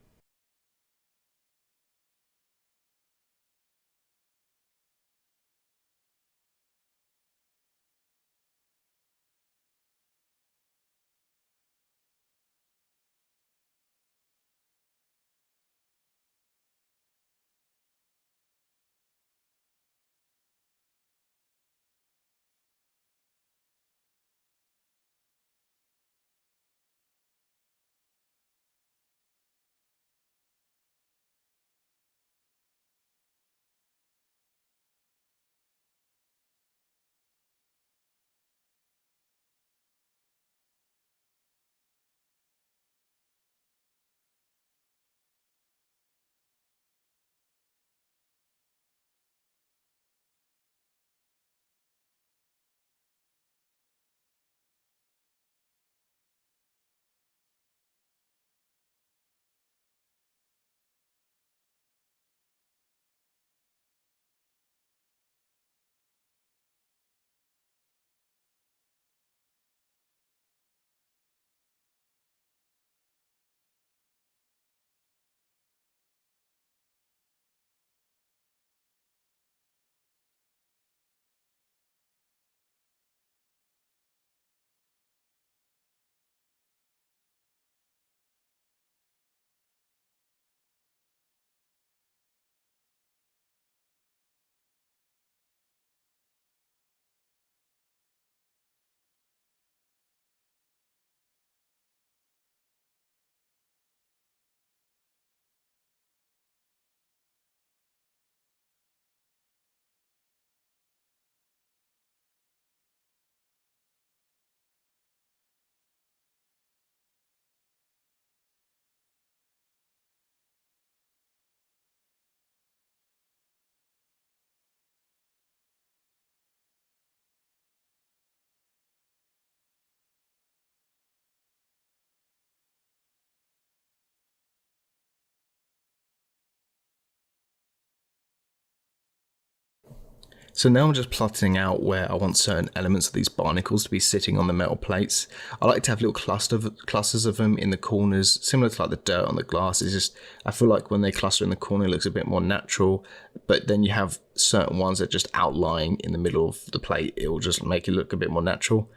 So now I'm just plotting out where I want certain elements of these barnacles to be sitting on the metal plates. I like to have little clusters of them in the corners, similar to like the dirt on the glass. It's just, I feel like when they cluster in the corner, it looks a bit more natural. But then you have certain ones that just outline in the middle of the plate. It will just make it look a bit more natural.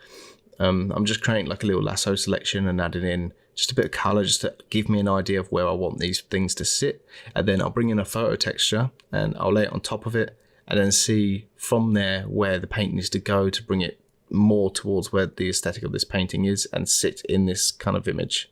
I'm just creating like a little lasso selection and adding in just a bit of color just to give me an idea of where I want these things to sit. And then I'll bring in a photo texture and I'll lay it on top of it, and then see from there where the paint needs to go to bring it more towards where the aesthetic of this painting is and sit in this kind of image.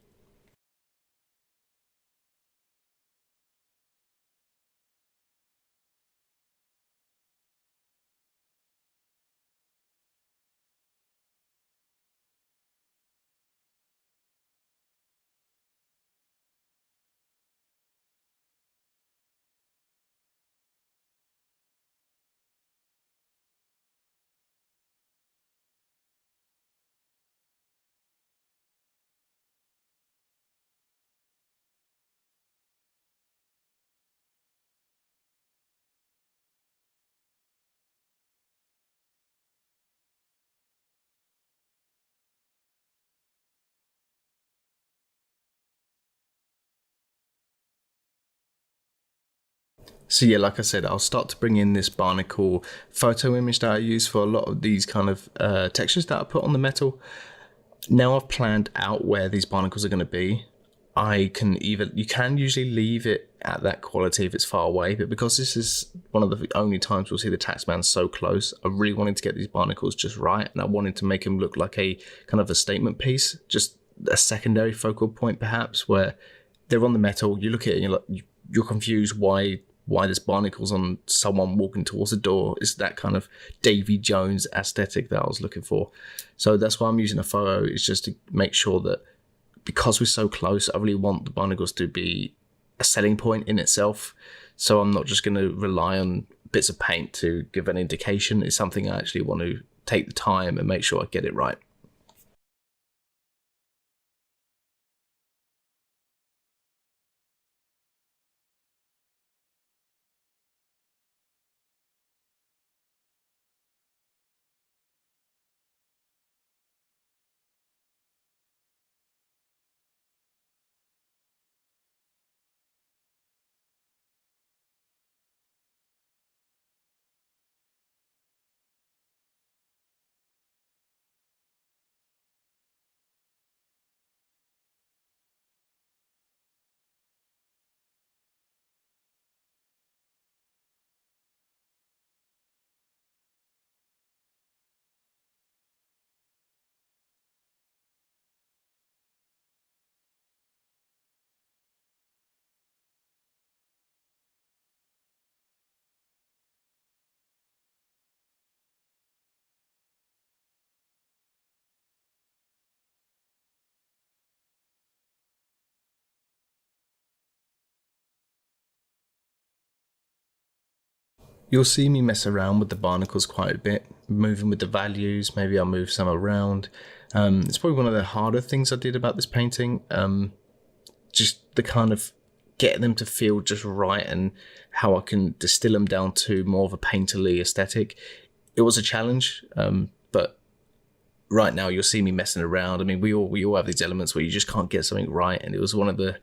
So yeah, like I said, I'll start to bring in this barnacle photo image that I use for a lot of these kind of textures that I put on the metal. Now I've planned out where these barnacles are going to be. You can usually leave it at that quality if it's far away, but because this is one of the only times we'll see the taxman so close, I really wanted to get these barnacles just right, and I wanted to make them look like a kind of a statement piece, just a secondary focal point perhaps, where they're on the metal, you look at it and you're confused why why there's barnacles on someone walking towards the door. It's that kind of Davy Jones aesthetic that I was looking for. So that's why I'm using a photo, is just to make sure that because we're so close, I really want the barnacles to be a selling point in itself. So I'm not just going to rely on bits of paint to give an indication. It's something I actually want to take the time and make sure I get it right. You'll see me mess around with the barnacles quite a bit, moving with the values. Maybe I'll move some around. It's probably one of the harder things I did about this painting. Just the kind of getting them to feel just right, and how I can distill them down to more of a painterly aesthetic. It was a challenge, but right now you'll see me messing around. I mean, we all have these elements where you just can't get something right, and it was one of the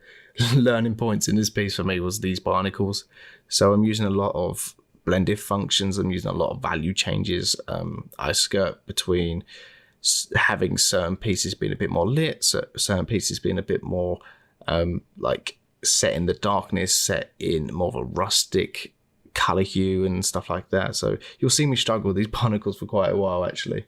learning points in this piece for me was these barnacles. So I'm using a lot of blend-if functions. I'm using a lot of value changes. I skirt between having certain pieces being a bit more lit, certain pieces being a bit more like set in the darkness, set in more of a rustic color hue and stuff like that. So you'll see me struggle with these barnacles for quite a while, actually.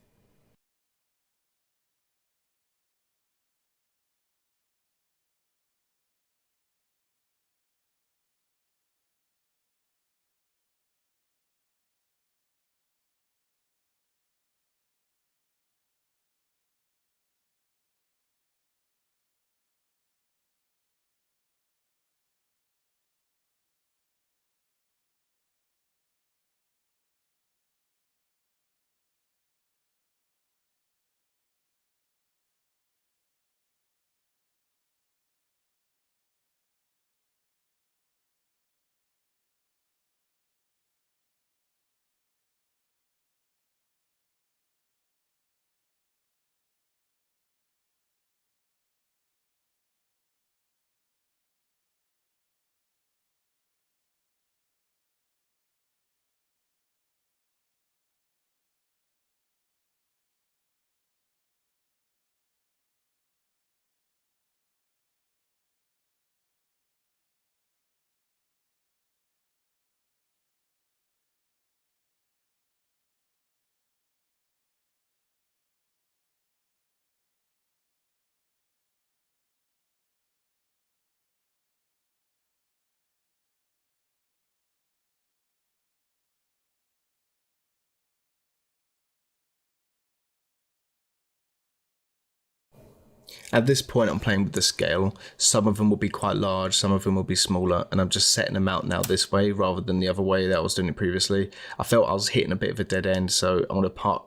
At this point, I'm playing with the scale. Some of them will be quite large, some of them will be smaller, and I'm just setting them out now this way rather than the other way that I was doing it previously. I felt I was hitting a bit of a dead end, so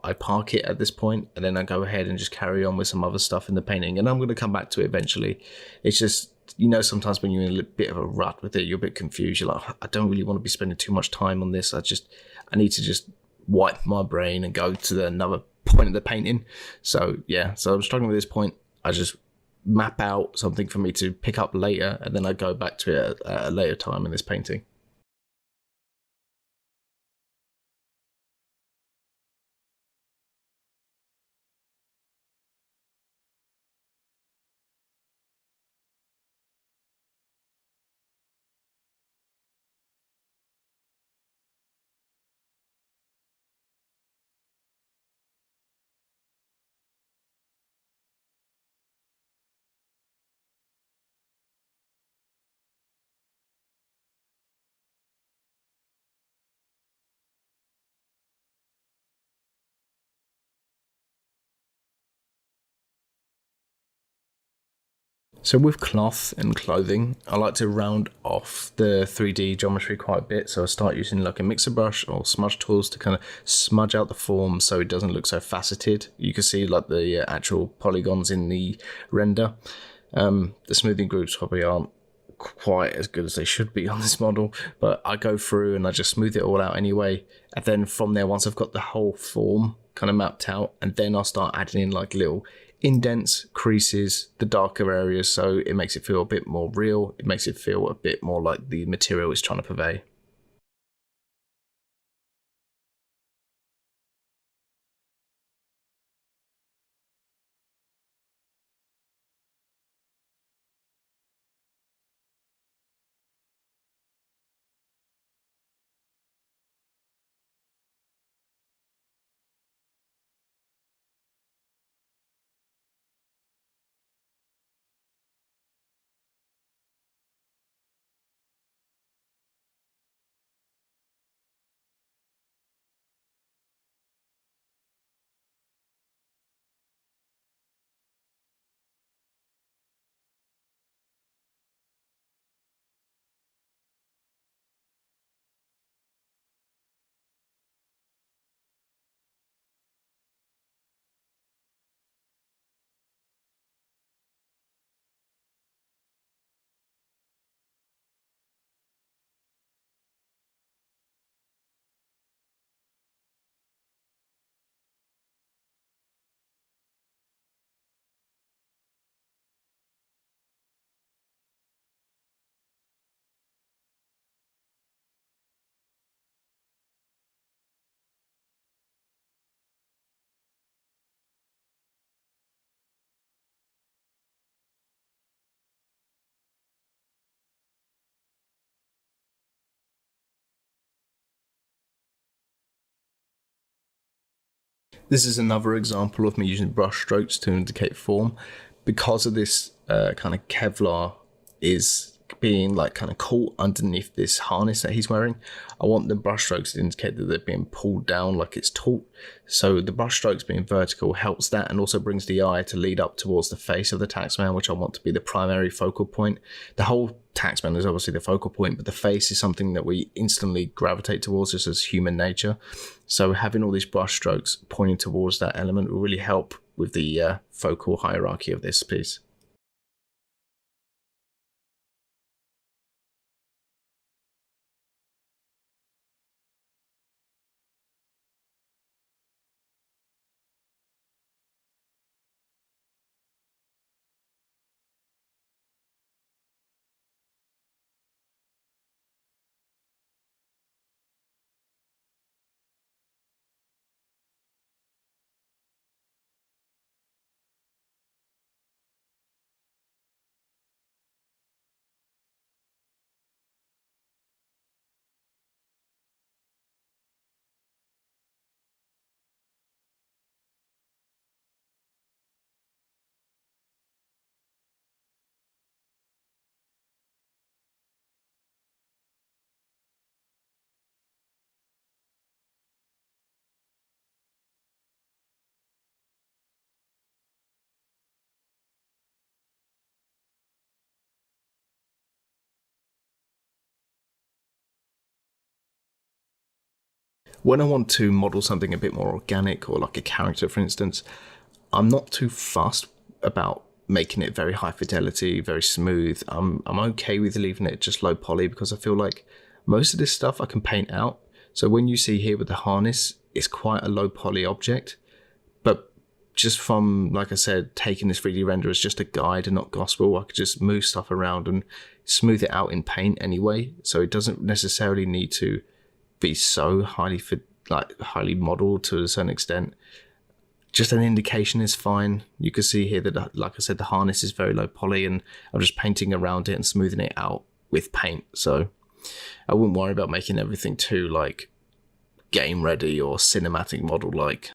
I park it at this point, and then I go ahead and just carry on with some other stuff in the painting, and I'm going to come back to it eventually. It's just, you know, sometimes when you're in a bit of a rut with it, you're a bit confused. You're like, I don't really want to be spending too much time on this. I need to just wipe my brain and go to another point of the painting. So yeah, so I'm struggling with this point. I just map out something for me to pick up later, and then I go back to it at a later time in this painting. So with cloth and clothing, I like to round off the 3D geometry quite a bit. So I start using like a mixer brush or smudge tools to kind of smudge out the form so it doesn't look so faceted. You can see like the actual polygons in the render. The smoothing groups probably aren't quite as good as they should be on this model, but I go through and I just smooth it all out anyway. And then from there, once I've got the whole form kind of mapped out, and then I'll start adding in like little indents, creases, the darker areas, so it makes it feel a bit more real. It makes it feel a bit more like the material is trying to convey. This is another example of me using brush strokes to indicate form. Because of this kind of Kevlar is being like kind of caught underneath this harness that he's wearing, I want the brush strokes to indicate that they're being pulled down like it's taut. So the brush strokes being vertical helps that, and also brings the eye to lead up towards the face of the taxman, which I want to be the primary focal point. The whole taxman is obviously the focal point, but the face is something that we instantly gravitate towards just as human nature. So having all these brush strokes pointing towards that element will really help with the focal hierarchy of this piece. When I want to model something a bit more organic, or like a character, for instance, I'm not too fussed about making it very high fidelity, very smooth. I'm okay with leaving it just low poly, because I feel like most of this stuff I can paint out. So when you see here with the harness, it's quite a low poly object, but just from, like I said, taking this 3D render as just a guide and not gospel, I could just move stuff around and smooth it out in paint anyway. So it doesn't necessarily need to be so highly modeled to a certain extent. Just an indication is fine. You can see here that, like I said, the harness is very low poly, and I'm just painting around it and smoothing it out with paint. So I wouldn't worry about making everything too like game ready or cinematic model like.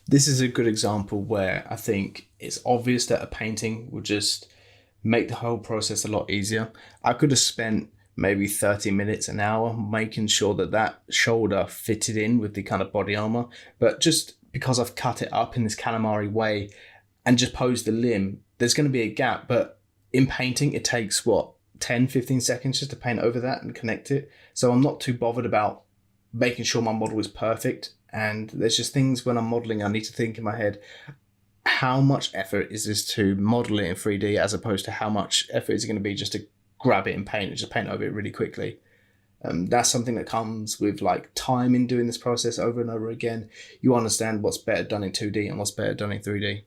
This is a good example where I think it's obvious that a painting will just make the whole process a lot easier. I could have spent maybe 30 minutes, an hour, making sure that that shoulder fitted in with the kind of body armor. But just because I've cut it up in this calamari way and just posed the limb, there's going to be a gap. But in painting, it takes, 10, 15 seconds just to paint over that and connect it. So I'm not too bothered about making sure my model is perfect. And there's just things when I'm modeling, I need to think in my head, how much effort is this to model it in 3D as opposed to how much effort is it going to be just to grab it and paint and just paint over it really quickly. That's something that comes with like time in doing this process over and over again. You understand what's better done in 2D and what's better done in 3D.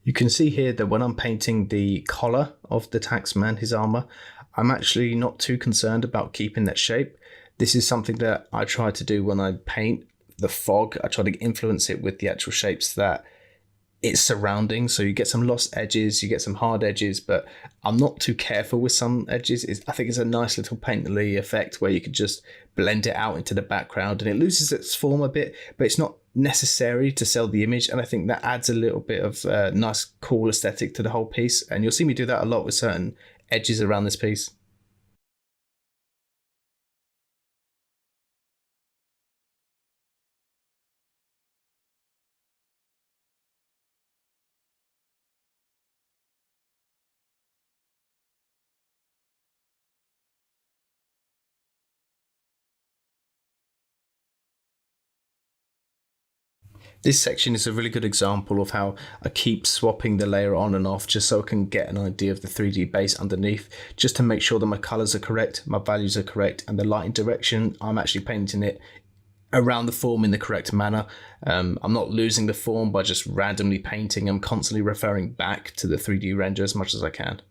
You can see here that when I'm painting the collar of the taxman, his armor, I'm actually not too concerned about keeping that shape. This is something that I try to do when I paint the fog. I try to influence it with the actual shapes that it's surrounding. So you get some lost edges, you get some hard edges, but I'm not too careful with some edges. I think it's a nice little painterly effect where you could just blend it out into the background and it loses its form a bit, but it's not necessary to sell the image. And I think that adds a little bit of nice, cool aesthetic to the whole piece. And you'll see me do that a lot with certain edges around this piece. This section is a really good example of how I keep swapping the layer on and off just so I can get an idea of the 3D base underneath, just to make sure that my colors are correct, my values are correct, and the lighting direction, I'm actually painting it around the form in the correct manner. I'm not losing the form by just randomly painting. I'm constantly referring back to the 3D render as much as I can.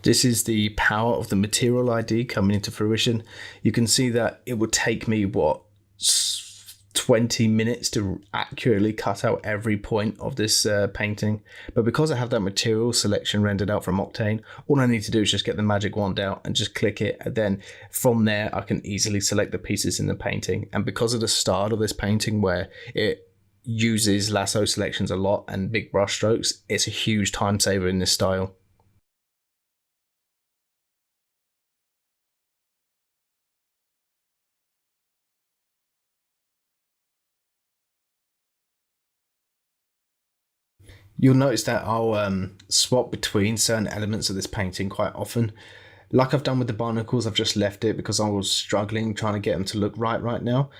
This is the power of the material ID coming into fruition. You can see that it would take me, 20 minutes to accurately cut out every point of this painting. But because I have that material selection rendered out from Octane, all I need to do is just get the magic wand out and just click it. And then from there, I can easily select the pieces in the painting. And because of the start of this painting where it uses lasso selections a lot and big brush strokes, it's a huge time saver in this style. You'll notice that I'll swap between certain elements of this painting quite often. Like I've done with the barnacles, I've just left it because I was struggling trying to get them to look right now.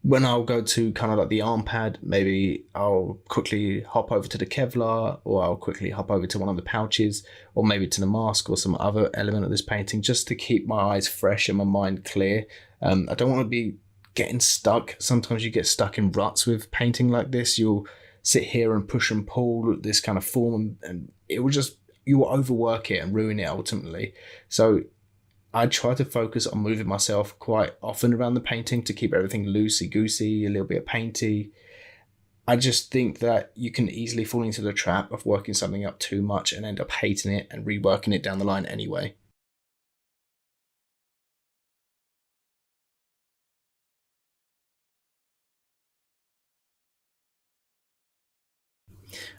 When I'll go to kind of like the arm pad, maybe I'll quickly hop over to the Kevlar, or I'll quickly hop over to one of the pouches, or maybe to the mask or some other element of this painting, just to keep my eyes fresh and my mind clear. I don't want to be getting stuck. Sometimes you get stuck in ruts with painting like this. You'll sit here and push and pull this kind of form, and it will just, you will overwork it and ruin it ultimately. So I try to focus on moving myself quite often around the painting to keep everything loosey-goosey, a little bit painty. I just think that you can easily fall into the trap of working something up too much and end up hating it and reworking it down the line anyway.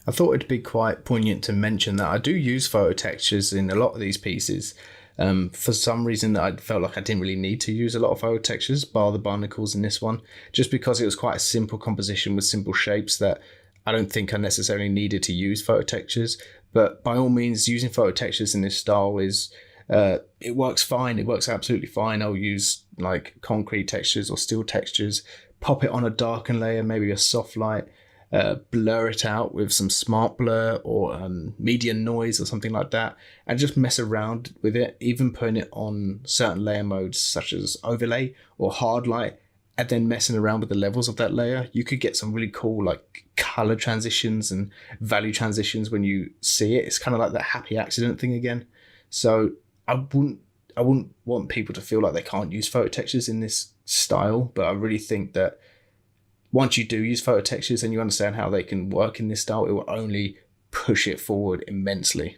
I thought it'd be quite poignant to mention that I do use photo textures in a lot of these pieces. For some reason, I felt like I didn't really need to use a lot of photo textures, bar the barnacles in this one, just because it was quite a simple composition with simple shapes that I don't think I necessarily needed to use photo textures, but by all means, using photo textures in this style is, it works fine. It works absolutely fine. I'll use like concrete textures or steel textures, pop it on a darken layer, maybe a soft light, blur it out with some smart blur or median noise or something like that, and just mess around with it, even putting it on certain layer modes such as overlay or hard light, and then messing around with the levels of that layer. You could get some really cool like color transitions and value transitions when you see it. It's kind of like that happy accident thing again. So I wouldn't want people to feel like they can't use photo textures in this style, but I really think that once you do use photo textures and you understand how they can work in this style, it will only push it forward immensely.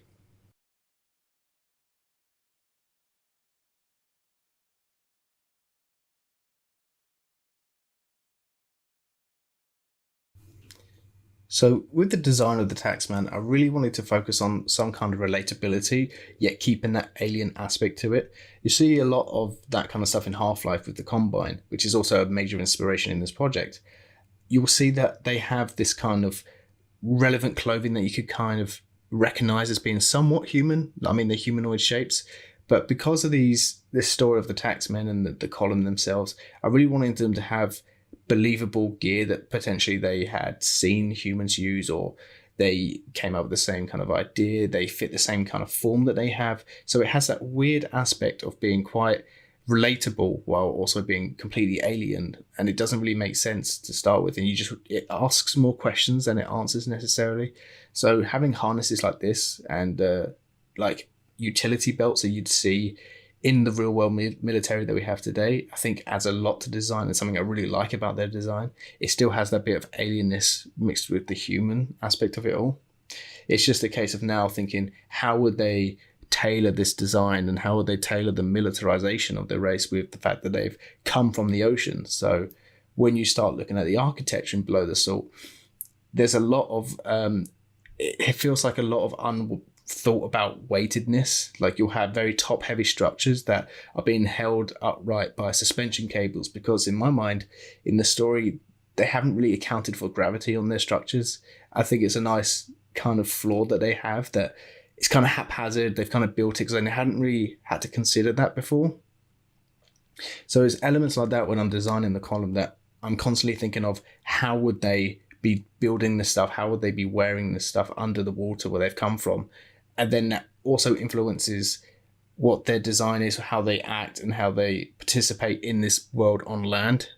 So with the design of the taxman, I really wanted to focus on some kind of relatability, yet keeping that alien aspect to it. You see a lot of that kind of stuff in Half-Life with the Combine, which is also a major inspiration in this project. You will see that they have this kind of relevant clothing that you could kind of recognize as being somewhat human. I mean, they're humanoid shapes, but because of this story of the taxmen and the column themselves, I really wanted them to have believable gear that potentially they had seen humans use, or they came up with the same kind of idea, they fit the same kind of form that they have. So it has that weird aspect of being quite relatable while also being completely alien, and it doesn't really make sense to start with, and it asks more questions than it answers necessarily. So having harnesses like this and like utility belts that you'd see in the real world military that we have today, I think adds a lot to design, and something I really like about their design. It still has that bit of alienness mixed with the human aspect of it all. It's just a case of now thinking, how would they tailor this design, and how would they tailor the militarization of the race with the fact that they've come from the ocean? So when you start looking at the architecture below the salt, there's a lot of it feels like a lot of thought about weightedness. Like you'll have very top heavy structures that are being held upright by suspension cables, because in my mind, in the story, they haven't really accounted for gravity on their structures. I think it's a nice kind of flaw that they have, that it's kind of haphazard. They've kind of built it because they hadn't really had to consider that before. So there's elements like that when I'm designing the column that I'm constantly thinking of, how would they be building this stuff? How would they be wearing this stuff under the water where they've come from? And then that also influences what their design is, how they act, and how they participate in this world on land.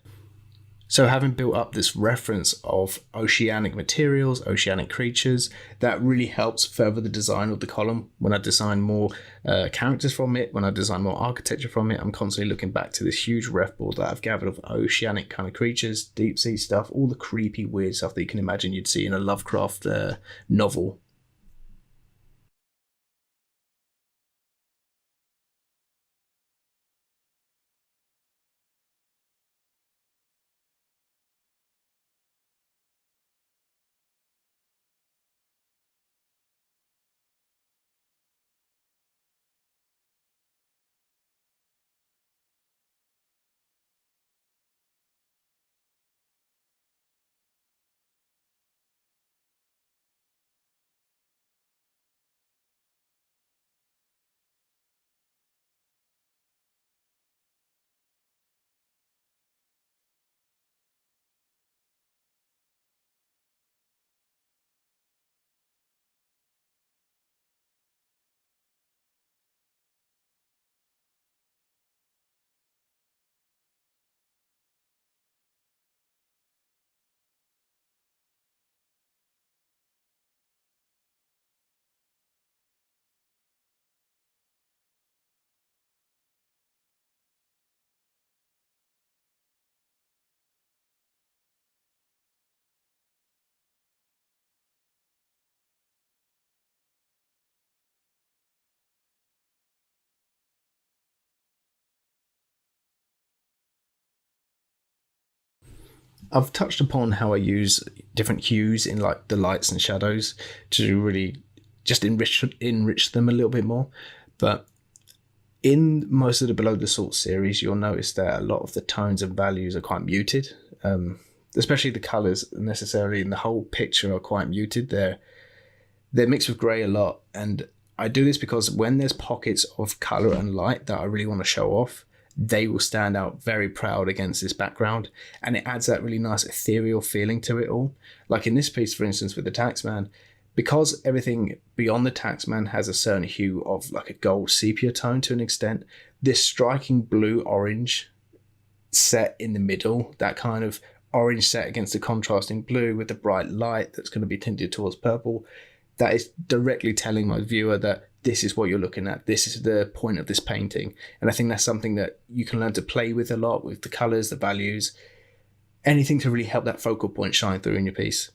So having built up this reference of oceanic materials, oceanic creatures, that really helps further the design of the column. When I design more characters from it, when I design more architecture from it, I'm constantly looking back to this huge ref board that I've gathered of oceanic kind of creatures, deep sea stuff, all the creepy, weird stuff that you can imagine you'd see in a Lovecraft novel. I've touched upon how I use different hues in like the lights and shadows to really just enrich them a little bit more. But in most of the Below the Salt series, you'll notice that a lot of the tones and values are quite muted. especially the colours necessarily in the whole picture are quite muted. They're mixed with grey a lot, and I do this because when there's pockets of colour and light that I really want to show off, they will stand out very proud against this background, and it adds that really nice ethereal feeling to it all. Like in this piece, for instance, with the taxman, because everything beyond the taxman has a certain hue of like a gold sepia tone to an extent, this striking blue-orange set in the middle, that kind of orange set against the contrasting blue with the bright light that's going to be tinted towards purple, that is directly telling my viewer that this is what you're looking at. This is the point of this painting. And I think that's something that you can learn to play with a lot, with the colours, the values, anything to really help that focal point shine through in your piece.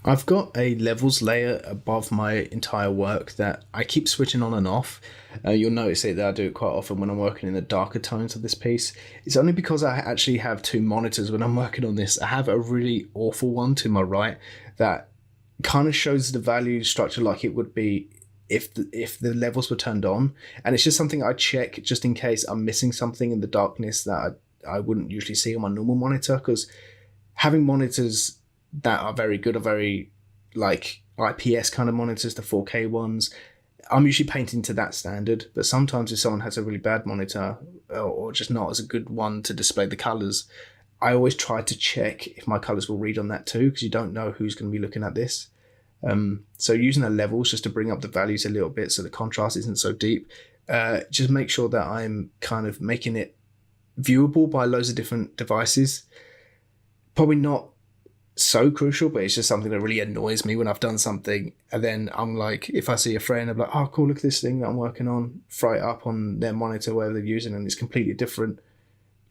I've got a levels layer above my entire work that I keep switching on and off. You'll notice that I do it quite often when I'm working in the darker tones of this piece. It's only because I actually have two monitors when I'm working on this. I have a really awful one to my right that kind of shows the value structure like it would be if the levels were turned on. And it's just something I check just in case I'm missing something in the darkness that I wouldn't usually see on my normal monitor, because having monitors that are very good, are very like IPS kind of monitors, the 4K ones, I'm usually painting to that standard. But sometimes if someone has a really bad monitor or just not as a good one to display the colors, I always try to check if my colors will read on that too, because you don't know who's going to be looking at this. So using the levels just to bring up the values a little bit so the contrast isn't so deep, just make sure that I'm kind of making it viewable by loads of different devices. Probably not so crucial, but it's just something that really annoys me when I've done something and then I'm like, if I see a friend, I'm like, oh cool, look at this thing that I'm working on, fry it up on their monitor, whatever they're using, and it's completely different.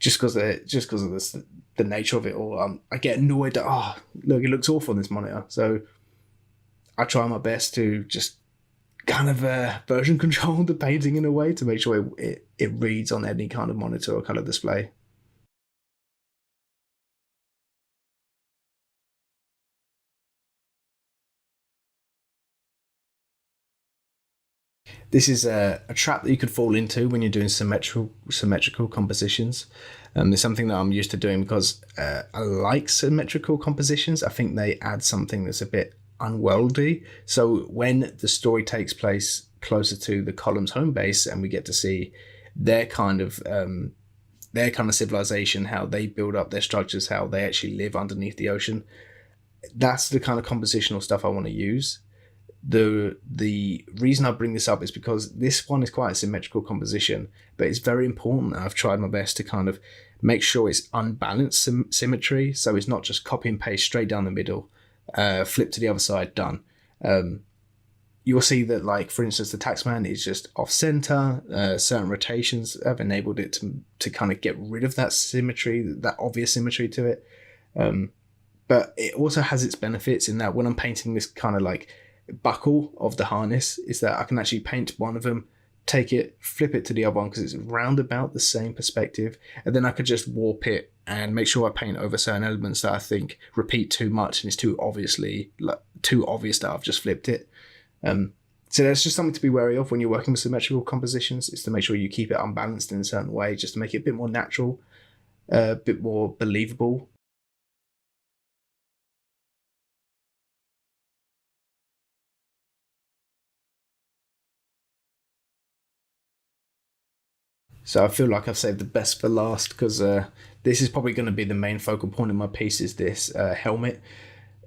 just because of the nature of it all. I get annoyed that look, it looks awful on this monitor. So I try my best to just kind of version control the painting in a way to make sure it reads on any kind of monitor or color display. This is a trap that you could fall into when you're doing symmetrical compositions. It's something that I'm used to doing because I like symmetrical compositions. I think they add something that's a bit unworldly. So when the story takes place closer to the column's home base and we get to see their kind of civilization, how they build up their structures, how they actually live underneath the ocean, that's the kind of compositional stuff I want to use. The reason I bring this up is because this one is quite a symmetrical composition, but it's very important that I've tried my best to kind of make sure it's unbalanced symmetry, so it's not just copy and paste straight down the middle, flip to the other side, done. You'll see that, like, for instance, the taxman is just off center. Certain rotations have enabled it to kind of get rid of that symmetry, that obvious symmetry to it. But it also has its benefits in that when I'm painting this kind of like buckle of the harness, is that I can actually paint one of them, take it, flip it to the other one because it's round about the same perspective, and then I could just warp it and make sure I paint over certain elements that I think repeat too much and it's too obvious that I've just flipped it. So that's just something to be wary of when you're working with symmetrical compositions, is to make sure you keep it unbalanced in a certain way, just to make it a bit more natural, a bit more believable. So I feel like I've saved the best for last, because this is probably going to be the main focal point of my piece, is this helmet.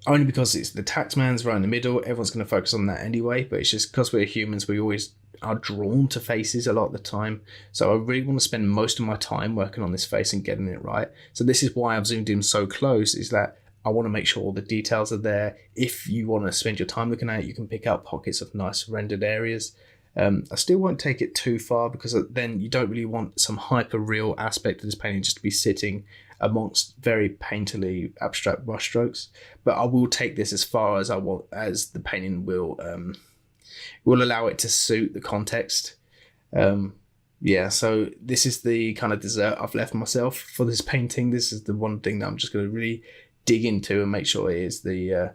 Only because it's the taxman's right in the middle, everyone's going to focus on that anyway, but it's just because we're humans, we always are drawn to faces a lot of the time. So I really want to spend most of my time working on this face and getting it right. So this is why I've zoomed in so close, is that I want to make sure all the details are there. If you want to spend your time looking at it, you can pick out pockets of nice rendered areas. I still won't take it too far, because then you don't really want some hyper real aspect of this painting just to be sitting amongst very painterly abstract brushstrokes. But I will take this as far as I want, as the painting will allow it to suit the context. So this is the kind of dessert I've left myself for this painting. This is the one thing that I'm just going to really dig into and make sure it is the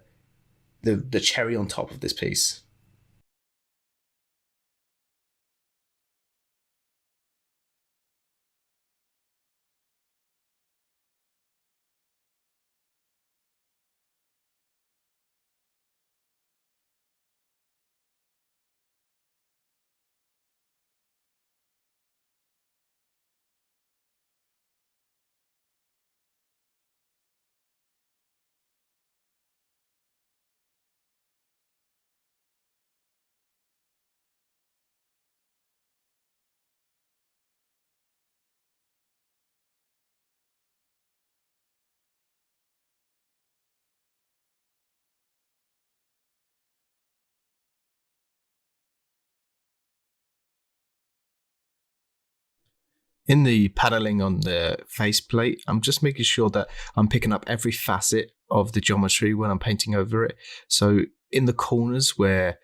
cherry on top of this piece. In the paneling on the faceplate, I'm just making sure that I'm picking up every facet of the geometry when I'm painting over it. So in the corners where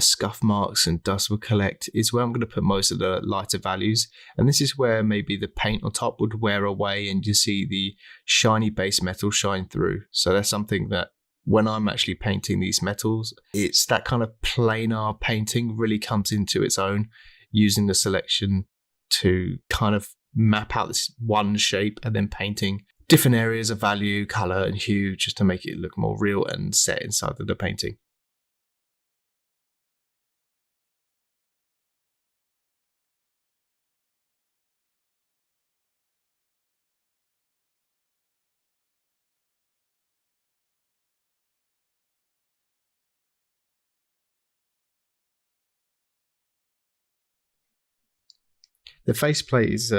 scuff marks and dust will collect is where I'm going to put most of the lighter values. And this is where maybe the paint on top would wear away and you see the shiny base metal shine through. So that's something that when I'm actually painting these metals, it's that kind of planar painting really comes into its own, using the selection to kind of map out this one shape and then painting different areas of value, color and hue just to make it look more real and set inside of the painting. The faceplate is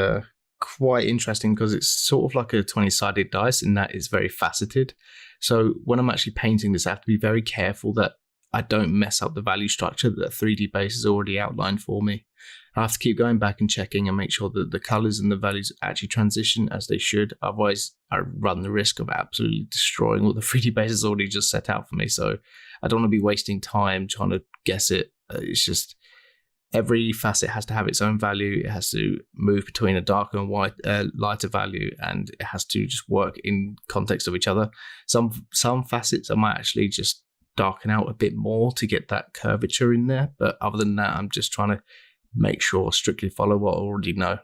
quite interesting because it's sort of like a 20-sided dice in that it's very faceted. So when I'm actually painting this, I have to be very careful that I don't mess up the value structure that 3D base has already outlined for me. I have to keep going back and checking and make sure that the colors and the values actually transition as they should. Otherwise, I run the risk of absolutely destroying what the 3D base has already just set out for me. So I don't want to be wasting time trying to guess it. It's just every facet has to have its own value. It has to move between a darker and lighter value, and it has to just work in context of each other. Some facets I might actually just darken out a bit more to get that curvature in there. But other than that, I'm just trying to make sure strictly follow what I already know.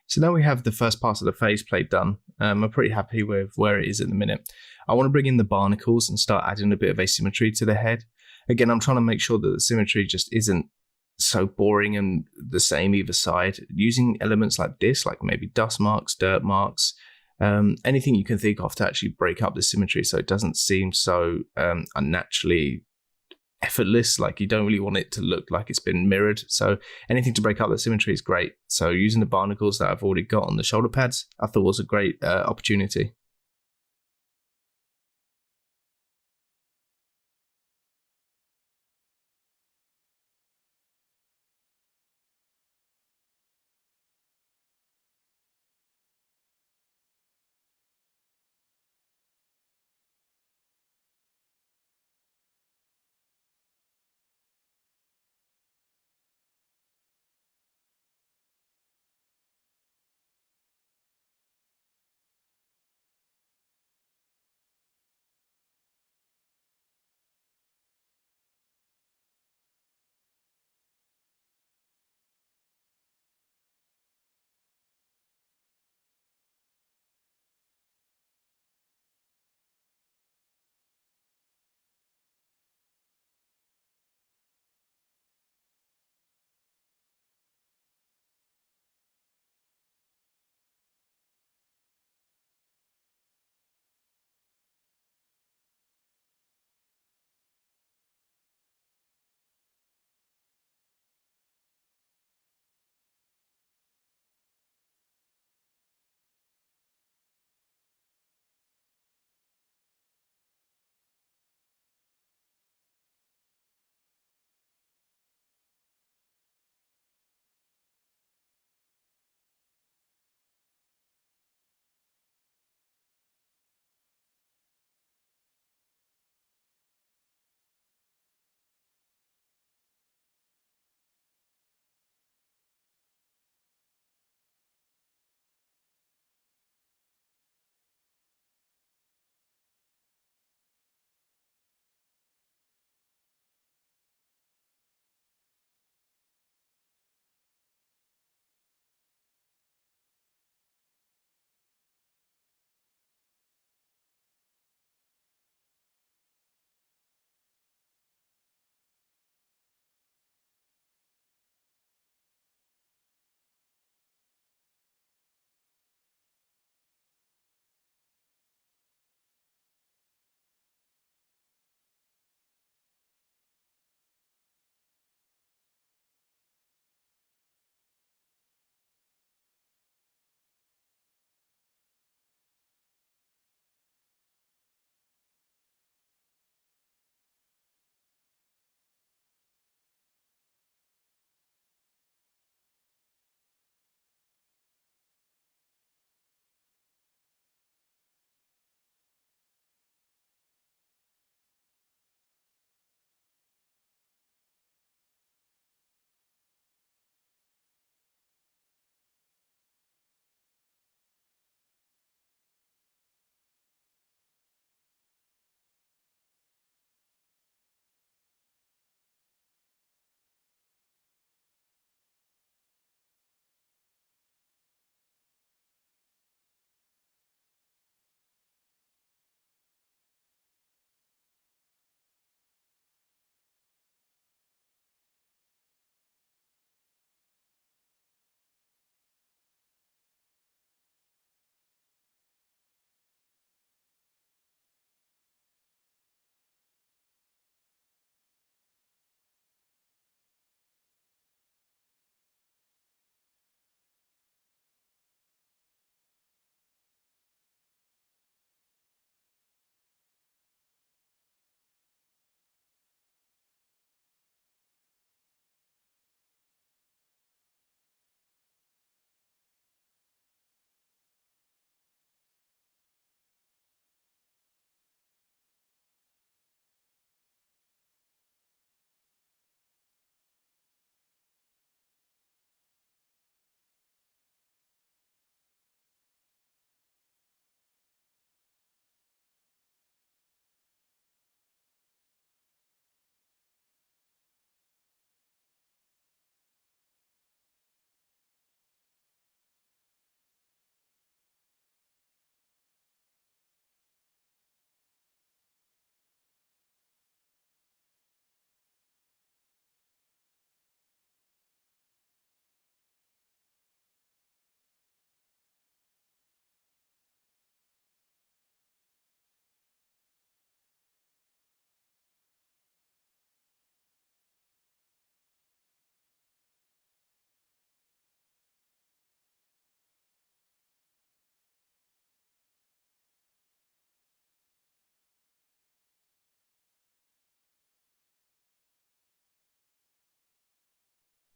So now we have the first part of the faceplate done. I'm pretty happy with where it is at the minute. I want to bring in the barnacles and start adding a bit of asymmetry to the head. Again, I'm trying to make sure that the symmetry just isn't so boring and the same either side. Using elements like this, like maybe dust marks, dirt marks, anything you can think of to actually break up the symmetry so it doesn't seem so unnaturally effortless, like you don't really want it to look like it's been mirrored. So anything to break up the symmetry is great. So using the barnacles that I've already got on the shoulder pads, I thought was a great opportunity.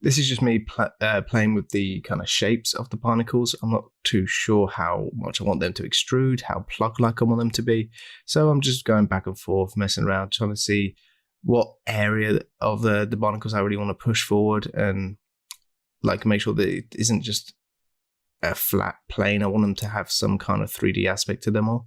This is just me playing with the kind of shapes of the barnacles. I'm not too sure how much I want them to extrude, how plug-like I want them to be. So I'm just going back and forth, messing around, trying to see what area of the barnacles I really want to push forward and like make sure that it isn't just a flat plane. I want them to have some kind of 3D aspect to them all.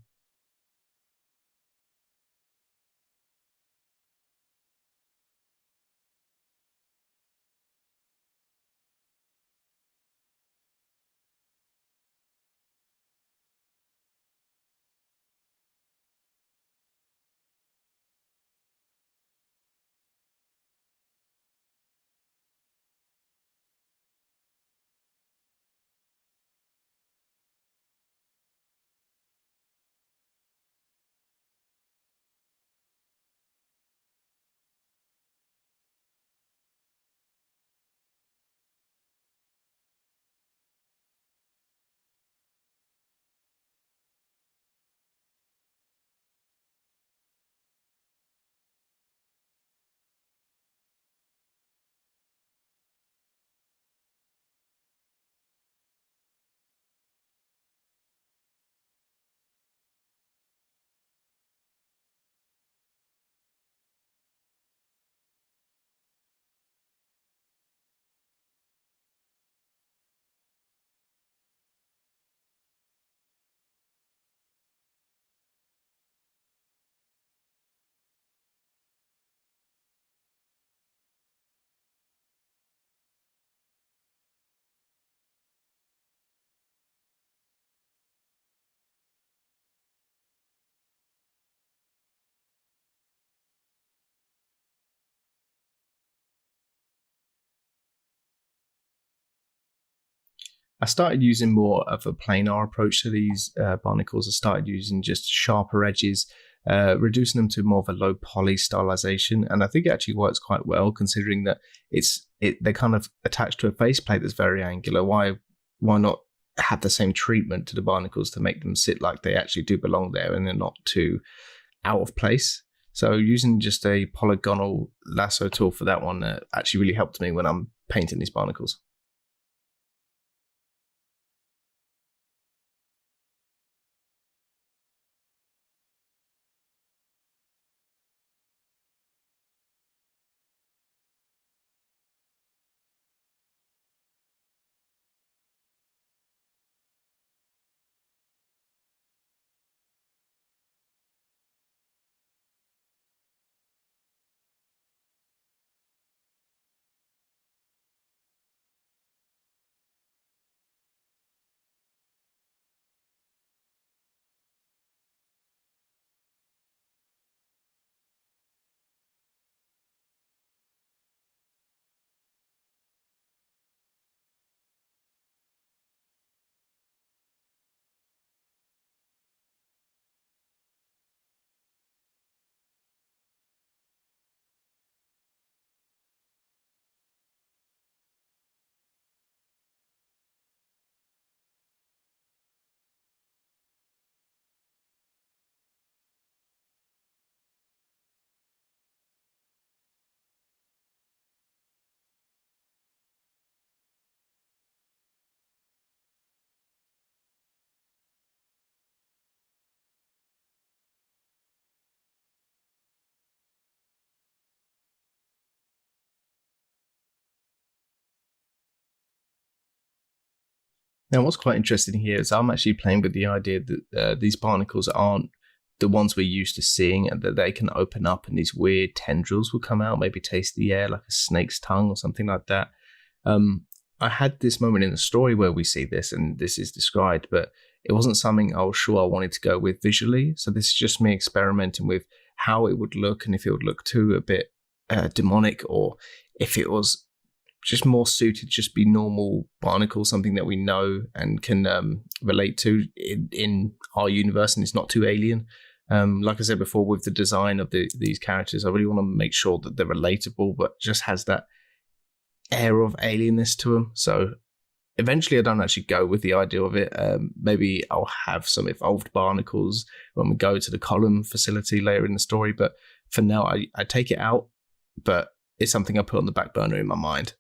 I started using more of a planar approach to these barnacles. I started using just sharper edges, reducing them to more of a low poly stylization, and I think it actually works quite well considering that they're kind of attached to a faceplate that's very angular. Why not have the same treatment to the barnacles to make them sit like they actually do belong there and they're not too out of place? So using just a polygonal lasso tool for that one actually really helped me when I'm painting these barnacles. Now, what's quite interesting here is I'm actually playing with the idea that these barnacles aren't the ones we're used to seeing, and that they can open up and these weird tendrils will come out, maybe taste the air like a snake's tongue or something like that. I had this moment in the story where we see this and this is described, but it wasn't something I was sure I wanted to go with visually. So this is just me experimenting with how it would look and if it would look too a bit demonic, or if it was just more suited just be normal barnacles, something that we know and can relate to in our universe and it's not too alien. Like I said before, with the design of these characters, I really want to make sure that they're relatable, but just has that air of alienness to them. So eventually I don't actually go with the idea of it. Maybe I'll have some evolved barnacles when we go to the column facility later in the story, but for now I take it out, but it's something I put on the back burner in my mind.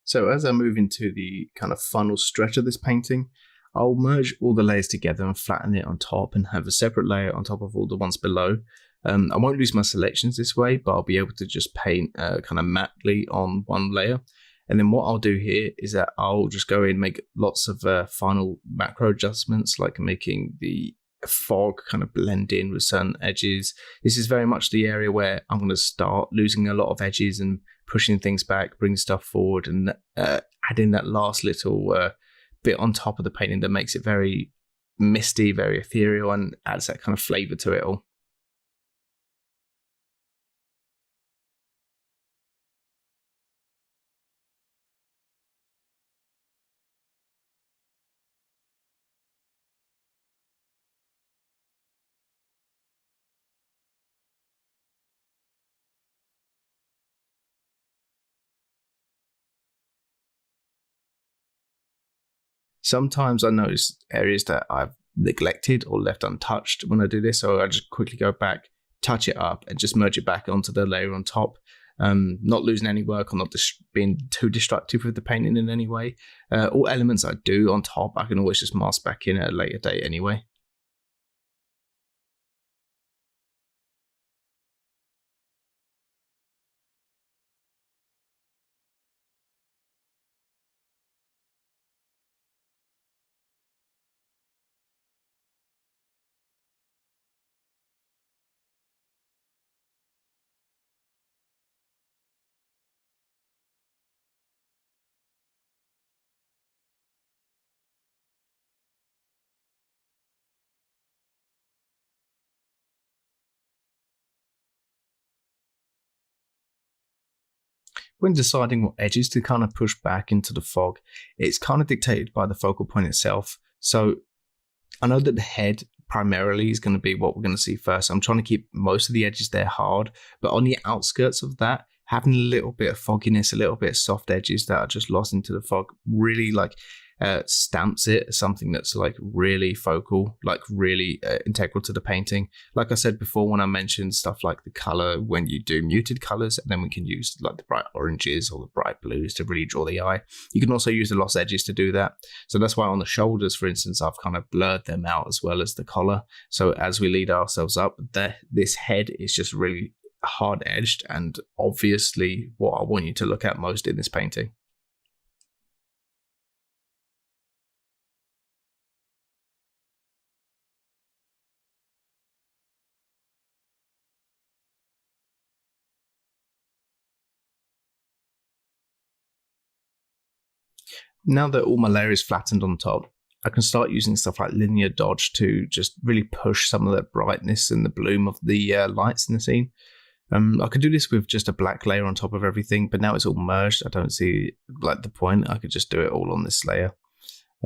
So as I move into the kind of final stretch of this painting, I'll merge all the layers together and flatten it on top and have a separate layer on top of all the ones below. I won't lose my selections this way, but I'll be able to just paint kind of mattely on one layer. And then what I'll do here is that I'll just go in and make lots of final macro adjustments, like making the fog kind of blend in with certain edges. This is very much the area where I'm going to start losing a lot of edges and pushing things back, bringing stuff forward, and adding that last little bit on top of the painting that makes it very misty, very ethereal, and adds that kind of flavor to it all. Sometimes I notice areas that I've neglected or left untouched when I do this, so I just quickly go back, touch it up, and just merge it back onto the layer on top. Not losing any work or not being too destructive with the painting in any way. All elements I do on top, I can always just mask back in at a later date anyway. When deciding what edges to kind of push back into the fog, it's kind of dictated by the focal point itself. So I know that the head primarily is going to be what we're going to see first. I'm trying to keep most of the edges there hard, but on the outskirts of that, having a little bit of fogginess, a little bit of soft edges that are just lost into the fog really stamps it as something that's like really focal, like really integral to the painting. Like I said before, when I mentioned stuff like the color, when you do muted colors, and then we can use like the bright oranges or the bright blues to really draw the eye. You can also use the lost edges to do that. So that's why on the shoulders, for instance, I've kind of blurred them out as well as the collar. So as we lead ourselves up, this head is just really hard edged and obviously what I want you to look at most in this painting. Now that all my layer is flattened on top, I can start using stuff like linear dodge to just really push some of the brightness and the bloom of the lights in the scene. I could do this with just a black layer on top of everything, but now it's all merged. I don't see like the point. I could just do it all on this layer.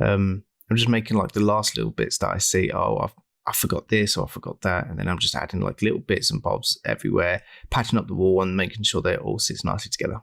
I'm just making like the last little bits that I see. Oh, I forgot this or I forgot that, and then I'm just adding like little bits and bobs everywhere, patching up the wall and making sure they all sit nicely together.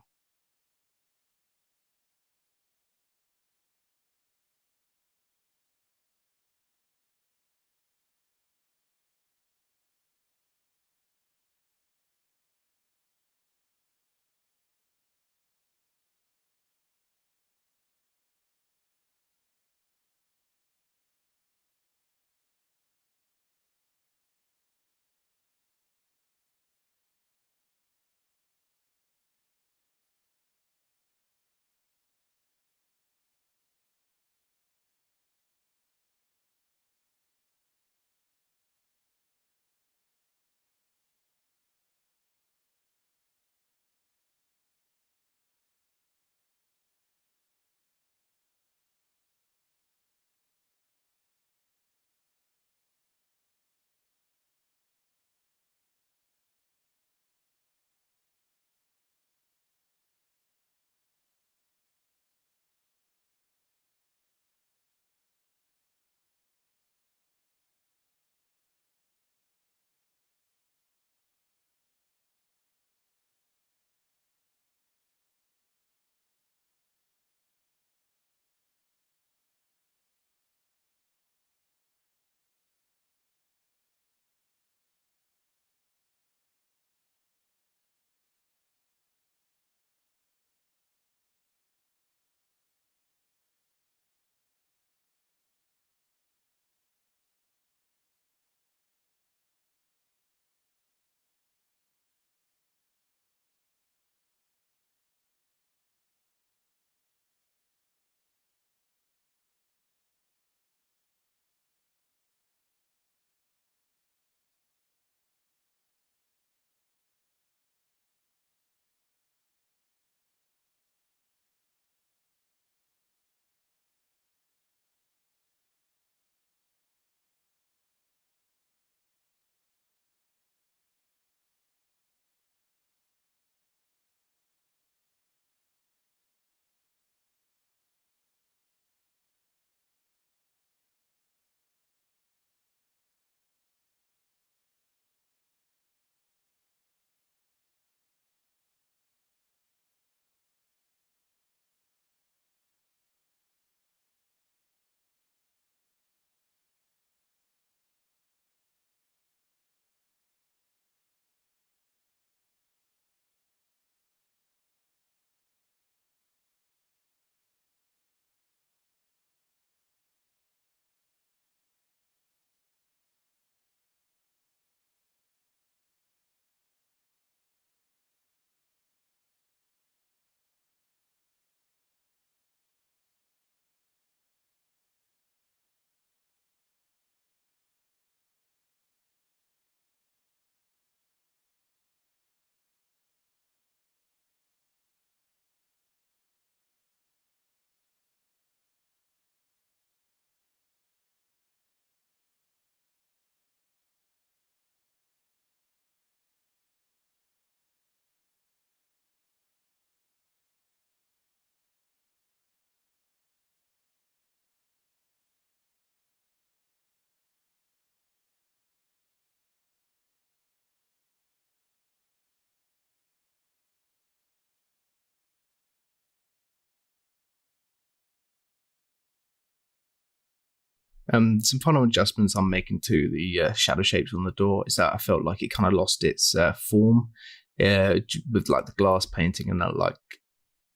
Some final adjustments I'm making to the shadow shapes on the door is that I felt like it kind of lost its form with like the glass painting, and that like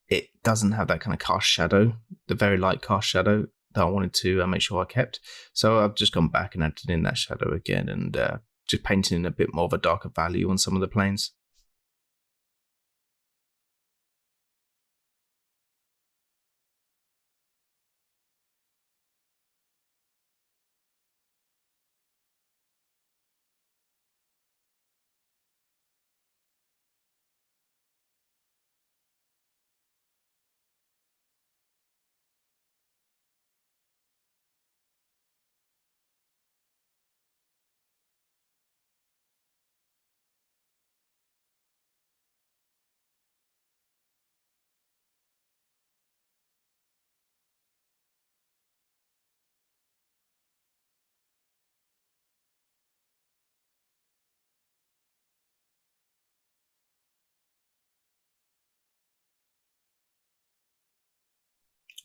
it doesn't have that kind of cast shadow, the very light cast shadow that I wanted to make sure I kept. So I've just gone back and added in that shadow again, and just painting in a bit more of a darker value on some of the planes.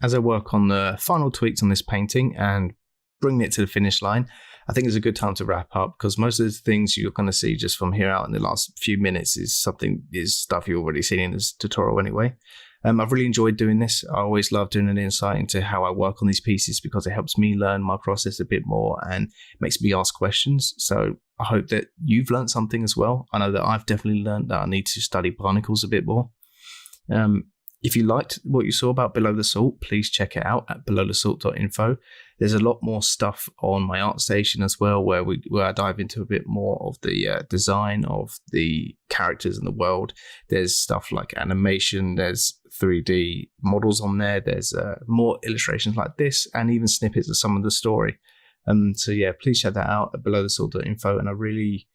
As I work on the final tweaks on this painting and bringing it to the finish line, I think it's a good time to wrap up, because most of the things you're going to see just from here out in the last few minutes is stuff you've already seen in this tutorial anyway. I've really enjoyed doing this. I always love doing an insight into how I work on these pieces, because it helps me learn my process a bit more and makes me ask questions. So I hope that you've learned something as well. I know that I've definitely learned that I need to study barnacles a bit more. If you liked what you saw about Below the Salt, please check it out at belowthesalt.info. There's a lot more stuff on my ArtStation as well, where I dive into a bit more of the design of the characters in the world. There's stuff like animation, there's 3D models on there, there's more illustrations like this, and even snippets of some of the story. So yeah, please check that out at belowthesalt.info, and I really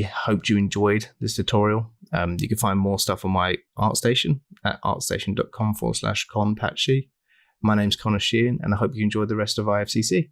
hoped you enjoyed this tutorial. You can find more stuff on my ArtStation at artstation.com/conpatchy. My name's Connor Sheehan, and I hope you enjoyed the rest of IFCC.